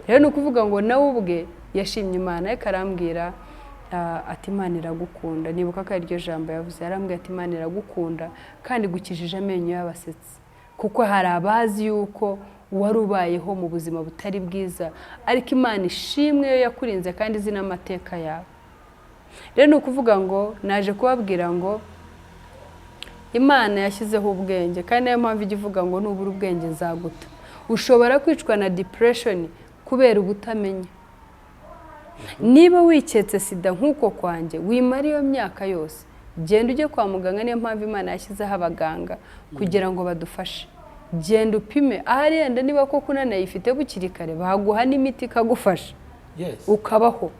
rero ni ukuvuga ngo nawe ubwe yashimye Imana ariko arambwira ati Imana iragukunda. Nibuka ko iryo jambo yavuze, yarambwira ati Imana iragukunda kandi gukijije amenyo y'abasetsi, kuko hari abazi yuko wari ubayeho mu buzima butari bwiza, ariko Imana ishimwe yo yakurinze kandi izi n'amateka yawe. Rero ni ukuvuga ngo naje kubabwira ngo Imana yashyizeho ubwenge, kandi niyo mpamvu ijya ivuga ngo nubura ubwenge nzaguta. Ushobora kwicwa na depression kubera ubutamenya. Niba wiketse SIDA nk'uko kwanjye, wimara iyo myaka yose, genda ujye kwa muganga. Niyo mpamvu Imana yashyizeho abaganga kugira ngo badufashe. Genda upime, ahari yenda niba koko unanayifite bukiri kare, baguha n'imiti ikagufasha ukabaho.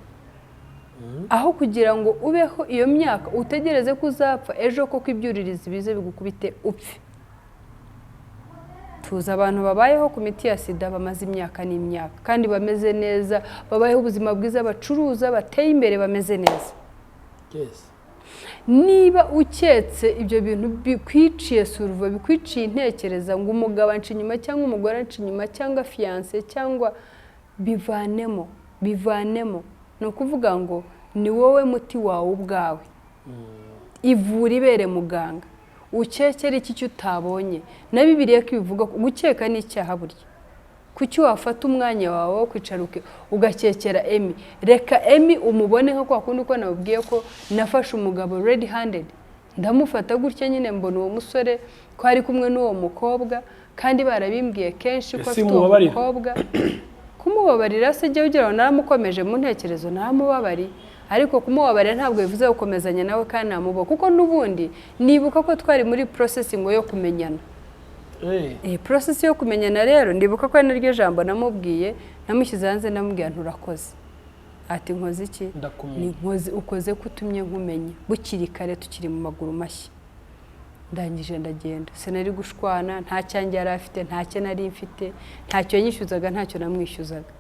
Aho kugira ngo ubeho iyo myaka utegereze ko uzapfa, ejo koko ibyuririzi bize bigukubite upfe. Tuzi abantu babayeho ku miti ya SIDA bamaze imyaka n'imyaka kandi bameze neza, babayeho ubuzima bwiza, bacuruza, bateye imbere, bameze neza. Niba uketse ibyo bintu bikwiciye suruva, bikwiciye intekereza ngo umugabo anci inyuma cyangwa umugore anci inyuma cyangwa fiancé cyangwa bivanemo. Ni ukuvuga ngo ni wowe muti wawe ubwawe. Ivura ibere muganga, ukekera iki cyo utabonye. Na Bibiliya ko ibivuga gukeka ni icyaha burya. Kuki wafata umwanya wawe wo kwicara ugakekera Emi? Reka Emi umubone nko kwa kundi uko nababwiye ko nafashe umugabo red handed, ndamufata gutya nyine mbona uwo musore ko ari kumwe n'uwo mukobwa, kandi barabimbwiye kenshi ko afite uwo mukobwa. Kumubabarira se jye ugira ngo naramukomeje mu ntekerezo, naramubabari, ariko kumubabarira ntabwo bivuze gukomezanya nawe kandi namubo, kuko n'ubundi nibuka ko twari muri processing yo kumenyana. Process yo kumenyana rero ndibuka ko n'iryo jambo namubwiye, namushyize hanze namubwiye nturakoze. Ati nkoze iki? Ni nkoze ukoze kutumye nkumenye bukiri kare tukiri mu maguru mashyi. Ndangije ndagenda, sinari gushwana, nta cyanjye yari afite, nta cyo nari mfite, ntacyo yanyishyuzaga, ntacyo namwishyuzaga.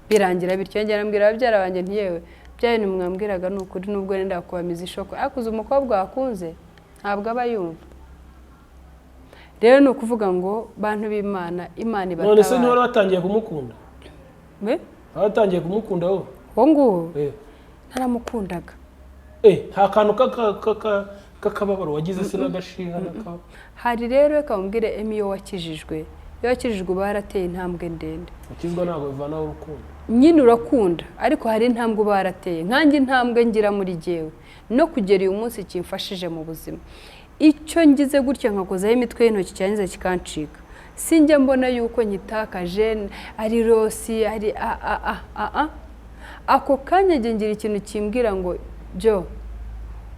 Birangira bityo njye arambwira ababyara banjye nti yewe byanyu mwambwiraga n'ukuri, nubwo nenda kubamiza ishoko, akuze umukobwa wakunze ntabwo aba yumva. Rero ni ukuvuga ngo bantu b'Imana, Imana ibatabara. None se niho watangiye kumukunda? Watangiye kumukunda wowe? Wo nguwo naramukundaga. Nta kantu kakababaro wagize se n'agashiha n'akawe? Hari rero reka mbwire Emi yo wakijijwe. Iyo wakijijwe barateye intambwe ndende. Ukizwa ntabwo bivanaho urukundo. Nyine urakunda, ariko hari intambwe barateye. Nkanjye intambwe ngira muri jyewe no kugera uyu munsi kimfashije mu buzima. Icyo ngize gutya nkakozaho imitwe y'intoki cyangiza kikancika, sinjye mbona yuko nyitakaje ari rosi ari ako kanya ngira ikintu kimbwira ngo jo,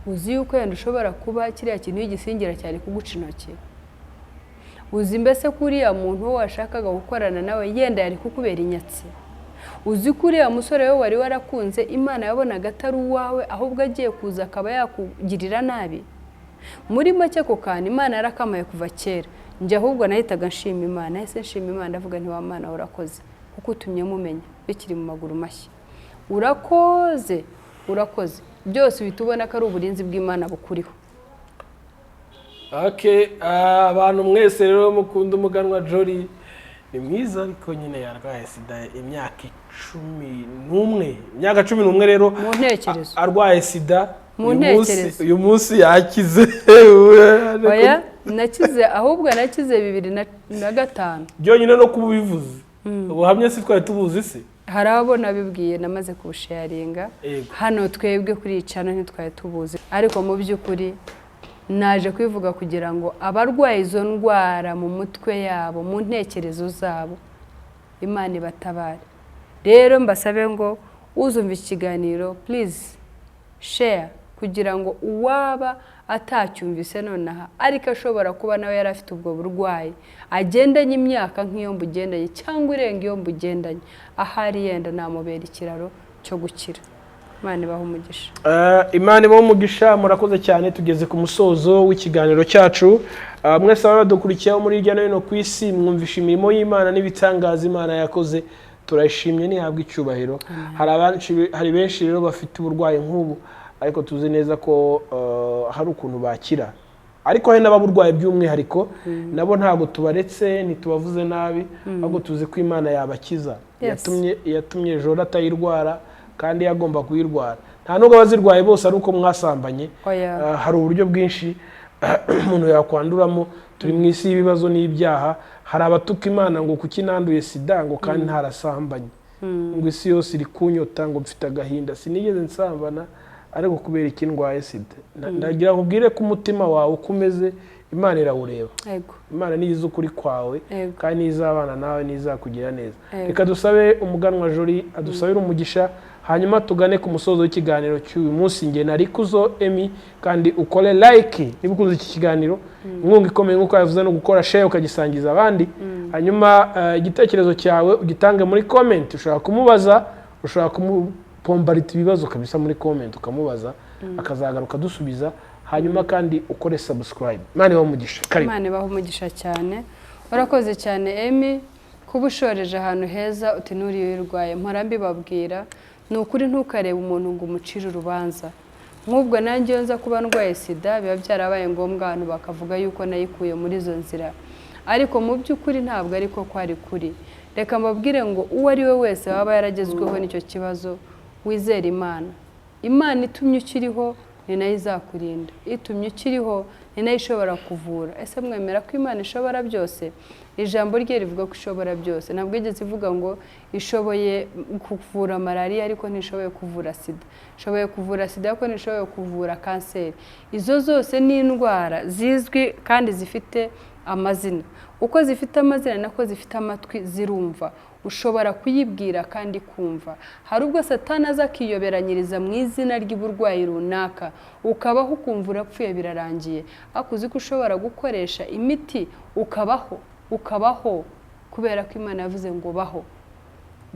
uzi yuko yenda ushobora kuba kiriya kintu y'igisingira cyari kuguca intoki. Uzi mbese kuriya muntu wo washakaga gukorana nawe yenda yari kukubera inyatsi. Uzi kuriya musore we wari warakunze, Imana yabonaga atari uwawe ahubwo agiye kuza akaba yakugirira nabi. Muri make ko kandi Imana yarakamaye kuva kera. Njye ahubwo nahitaga nshima Imana, ese nshima Imana ndavuga nti wa Mana urakoze kuko utumye mumenya bikiri mu maguru mashyi. Urakoze byose bitubona ko ari uburinzi bw'Imana bukuriho. Abantu mwese rero mukunda umuganwa Jolly ni mwiza, ariko nyine yarwaye SIDA imyaka 11 rero mu ntekerezo arwaye SIDA. Uyu munsi yakize. Oya, nakize ahubwo nakize 2005. Byonyine no kubivuze. Ubuhamya si twari tubuzi se. Harabona bibwiye namaze kubusharinga. Hano twebwe kuri icana ntitwaye tubuzi. Ariko mu by'ukuri naje kwivuga kugira ngo abarwaye izo ndwara mu mutwe yabo, mu ntekerezo zabo, Imana ibatabare. Rero mbasabe ngo uzumva ikiganiro please share, kugira ngo uwaba atacyumvise nonaha ariko ashobora kuba nawe yari afite ubwo burwayi, agendanye imyaka nk'iyo mbugendanye cyangwa irenga iyo mbugendanye, ahari yenda namubera ikiraro cyo gukira. Imana ibahe umugisha. Imana ibahe umugisha. Murakoze cyane, tugeze ku musozo w'ikiganiro cyacu. Mwese abadukurikiyeho muri hirya no hino ku isi, mwumvisha imirimo y'Imana n'ibitangaza Imana yakoze, turashimye nihabwa icyubahiro. Hari benshi rero bafite uburwayi nk'ubu, ariko tuzi neza ko hari ukuntu bakira ariko hari n'ababurwaye by'umwihariko nabo ntabwo tubaretse ntitubavuze nabi ahubwo tuzi ko Imana yabakiza yatumye Jora atayirwara kandi yagomba kuyirwara nta nubwo abazirwaye bose ari uko mwasambanye hari uburyo bwinshi umuntu yakwanduramo turi mu isi y'ibibazo n'ibyaha hari abatuka Imana ngo kuki nanduye SIDA ngo kandi ntarasambanye ngo isi yose iri kunyota ngo mfite agahinda sinigeze nsambana ariko kubera iki ndwaye SIDA ndagira ngo ubwire ko umutima wawe ukomeze Imana irawureba Imana niyiza ukuri kwawe kandi nizabana nawe nizakugira neza reka dusabe umuganwa Jori adusabira umugisha hanyuma tugane ku musozo w'ikiganiro cy'uyu munsi nge nari kuzo Emi kandi ukore like niba ukunze iki kiganiro inkunga ikomeye nk'uko yavuze no gukora share ukagisangiza abandi hanyuma igitekerezo cyawe ugitange muri comment ushobora kumubaza ushobora kumupombarita ibibazo kabisa muri comment ukamubaza akazagaruka dusubiza hanyuma kandi ukore subscribe Imana ibamugisha karibu Imana ibamugisha cyane urakoze cyane Emi kuba ushoreje ahantu heza uti nuriye urwaye mpora mbibabwira ni ukuri ntukarebe umuntu ngo umucire urubanza nk'ubwo nanjye iyo nza kuba ndwaye SIDA biba byarabaye ngombwa abantu bakavuga yuko nayikuye muri izo nzira ariko mu by'ukuri ntabwo ariko kwari kuri reka mbabwire ngo uwo ari we wese waba yaragezweho n'icyo kibazo wizere Imana itumye ukiriho ni nayo izakurinda itumye ukiriho ni nayo ishobora kuvura ese mwemera ko Imana ishobora byose ijambo rye rivuga ko ishobora byose ntabwo igeze ivuga ngo ishoboye kuvura malaria ariko ntishoboye kuvura SIDA ishoboye kuvura SIDA ariko ntishoboye kuvura kanseri izo zose ni indwara zizwi kandi zifite amazina uko zifite amazina nako zifite amatwi zirumva ushobora kuyibwira kandi kumva hari ubwo Satani aza akiyoberanyiriza mu izina ry'uburwayi runaka ukabaho ukumva urapfuye birarangiye akuzi ko ushobora gukoresha imiti ukabaho kubera ko Imana yavuze ngo baho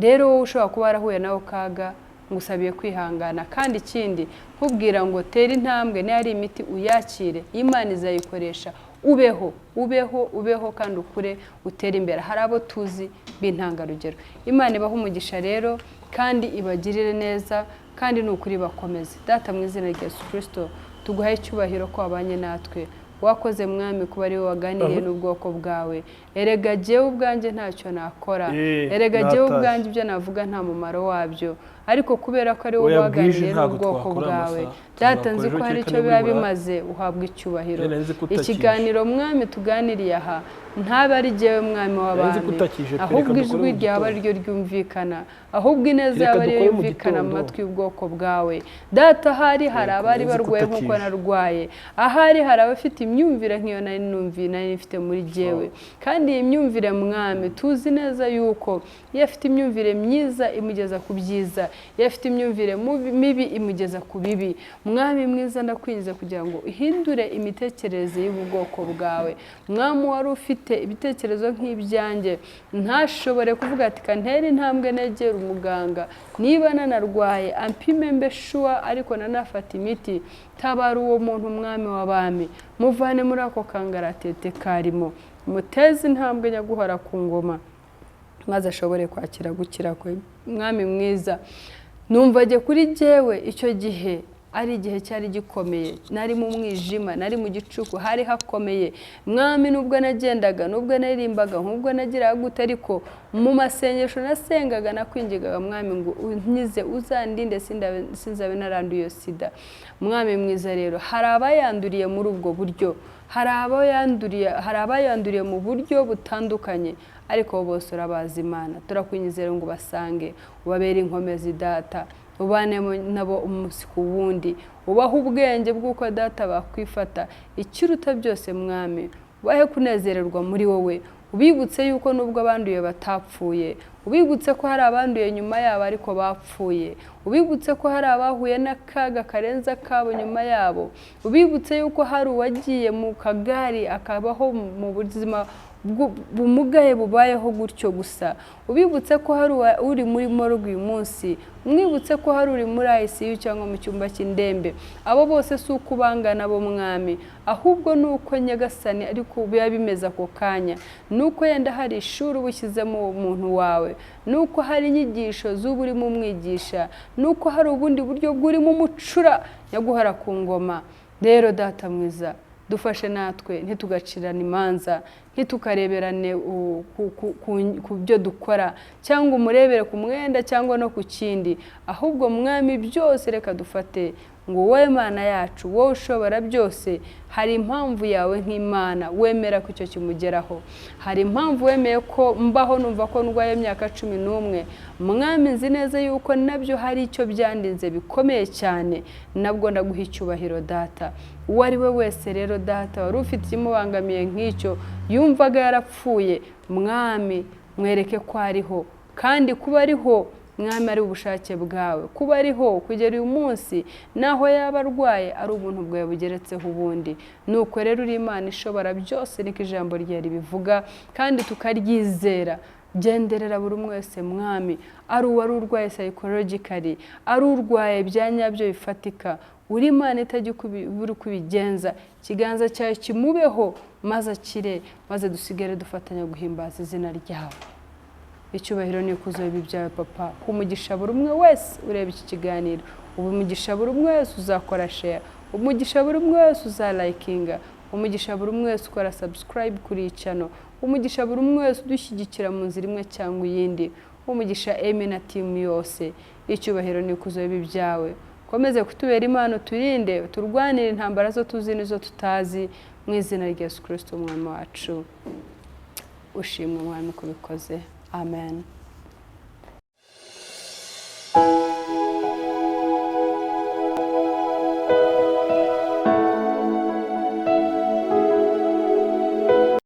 rero wowe ushobora kuba warahuye nawe kaga ngusabiye kwihangana kandi ikindi nkubwira ngo tera intambwe ni ari imiti uyakire Imana izayikoresha ubeho kandi ukure utera imbere hari abo tuzi b'intangarugero Imana ibaha umugisha rero kandi ibagirire neza kandi ni ukuri bakomeze data mu izina rya Yesu Kristo tuguhaye icyubahiro ko wabanye natwe wakoze mwami kuba ari wowe waganiriye n'ubwoko bwawe erega jyewe ubwanjye ntacyo nakora erega jyewe ubwanjye ibyo navuga nta mumaro wabyo ariko kubera ko ari wowe waganiriye n'ubwoko bwawe byatanze ko hari icyo biba bimaze uhabwa icyubahiro ikiganiro mwami tuganiriye aha ntabe ari jyewe mwami w'abantu ahubwo ijwi ryawe ari ryo ryumvikana ahubwo ineza yawe ari yo yumvikana mu matwi y'ubwoko bwawe data hari abari barwaye nk'uko narwaye ahari hari abafite imyumvire nk'iyo nari numviye nari mfite muri jyewe kandi iyi myumvire mwami tuzi neza yuko iyo afite imyumvire myiza imugeza ku byiza iyo afite imyumvire mibi imugeza ku bibi mwami mwiza ndakwinjiza kugira ngo uhindure imitekerereze y'ubwoko bwawe mwami wari ufite ibitekerezo nk'ibyanjye ntashobore kuvuga ati kantere intambwe negera umuganga niba nanarwaye ampime mbe shuwa ariko nanafata imiti tabara uwo muntu mwami w'abami muvane muri ako kangaratete karimo muteze intambwe nyaguhora ku ngoma maze ashobore kwakira gukira kwe mwami mwiza numva jye kuri jyewe icyo gihe ari igihe cyari gikomeye nari mu mwijima nari mu gicuku hari hakomeye mwami nubwo nagendaga nubwo naririmbaga nkubwo nagiraga gute ariko mu masengesho nasengaga nakwingigaga mwami ngo unkize uzandinde sinzabe naranduye SIDA mwami mwiza rero hari abayanduriye muri ubwo buryo hari abayanduriye mu buryo butandukanye ariko bose urabazi Imana turakwinjizera ngo basange ubabere inkomezi data ubane nabo umunsi ku wundi ubaho ubwenge bw'uko data bakwifata ikiruta byose mwami ubahe kunezererwa muri wowe ubibutse yuko nubwo abanduye batapfuye ubibutse ko hari abanduye nyuma yabo ariko bapfuye ubibutse ko hari abahuye n'akaga karenza kabo nyuma yabo ubibutse yuko hari uwagiye mu kagari akabaho mu buzima bumugaye bubayeho gutyo gusa ubibutse ko hari uri muri morgue uyu munsi umwibutse ko hari uri muri ICU cyangwa mu cyumba cy'indembe abo bose si uko ubangana bo mwami ahubwo nuko nyagasani ariko biba bimeze ako kanya nuko yenda hari ishuri ubushyizemo umuntu wawe nuko hari inyigisho z'uburimo umwigisha nuko hari ubundi buryo bw'urimo umucura nyaguhara ku ngoma rero data mwiza dufashe natwe ntitugacirane imanza, ntitukareberane ku byo dukora cyangwa umurebere ku mwenda cyangwa no ku kindi, ahubwo mwami byose reka dufate ngo wowe Mana yacu, wowe ushobora byose, hari impamvu yawe nk'Imana wemera ko icyo kimugeraho, hari impamvu wemeye ko mbaho numva ko ndwaye imyaka 11. Mwami nzi neza yuko nabyo hari icyo byandinze bikomeye cyane, nabwo ndaguha icyubahiro data. Uwo ari we wese rero data wari ufite ikimubangamiye nk'icyo, yumvaga yarapfuye, mwami mwereke ko ariho, kandi kuba ariho mwami ari ubushake bwawe, kuba ariho kugera uyu munsi naho yaba arwaye ari ubuntu bwawe bugeretseho ubundi. Nuko rero uri Imana ishobora byose, niko ijambo ryawe ribivuga kandi tukaryizera. Genderera buri umwe wese mwami, ari uwari urwaye psychologically, ari urwaye bya nyabyo bifatika, uri Imana itajya ubura uko ubigenza, ikiganza cyawe kimubeho maze akire, maze dusigare dufatanya guhimbaza izina ryawe. Icyubahiro ni ikuzo byawe papa, umugisha buri umwe wese ureba iki kiganiro, umugisha buri umwe wese uzakora share, umugisha buri umwe wese uzalikinga, umugisha buri umwe wese ukora subscribe kuri iyi channel, umugisha buri umwe wese udushyigikira mu nzira imwe cyangwa iyindi, umugisha Emi na team yose. Icyubahiro ni ikuzo byawe, komeze kutubera Imana, turinde turwanire intambara zo tuzi n'izo tutazi, mu izina rya Yesu Kristo umwami wacu. Ushimwe mwami kubikoze. Amen.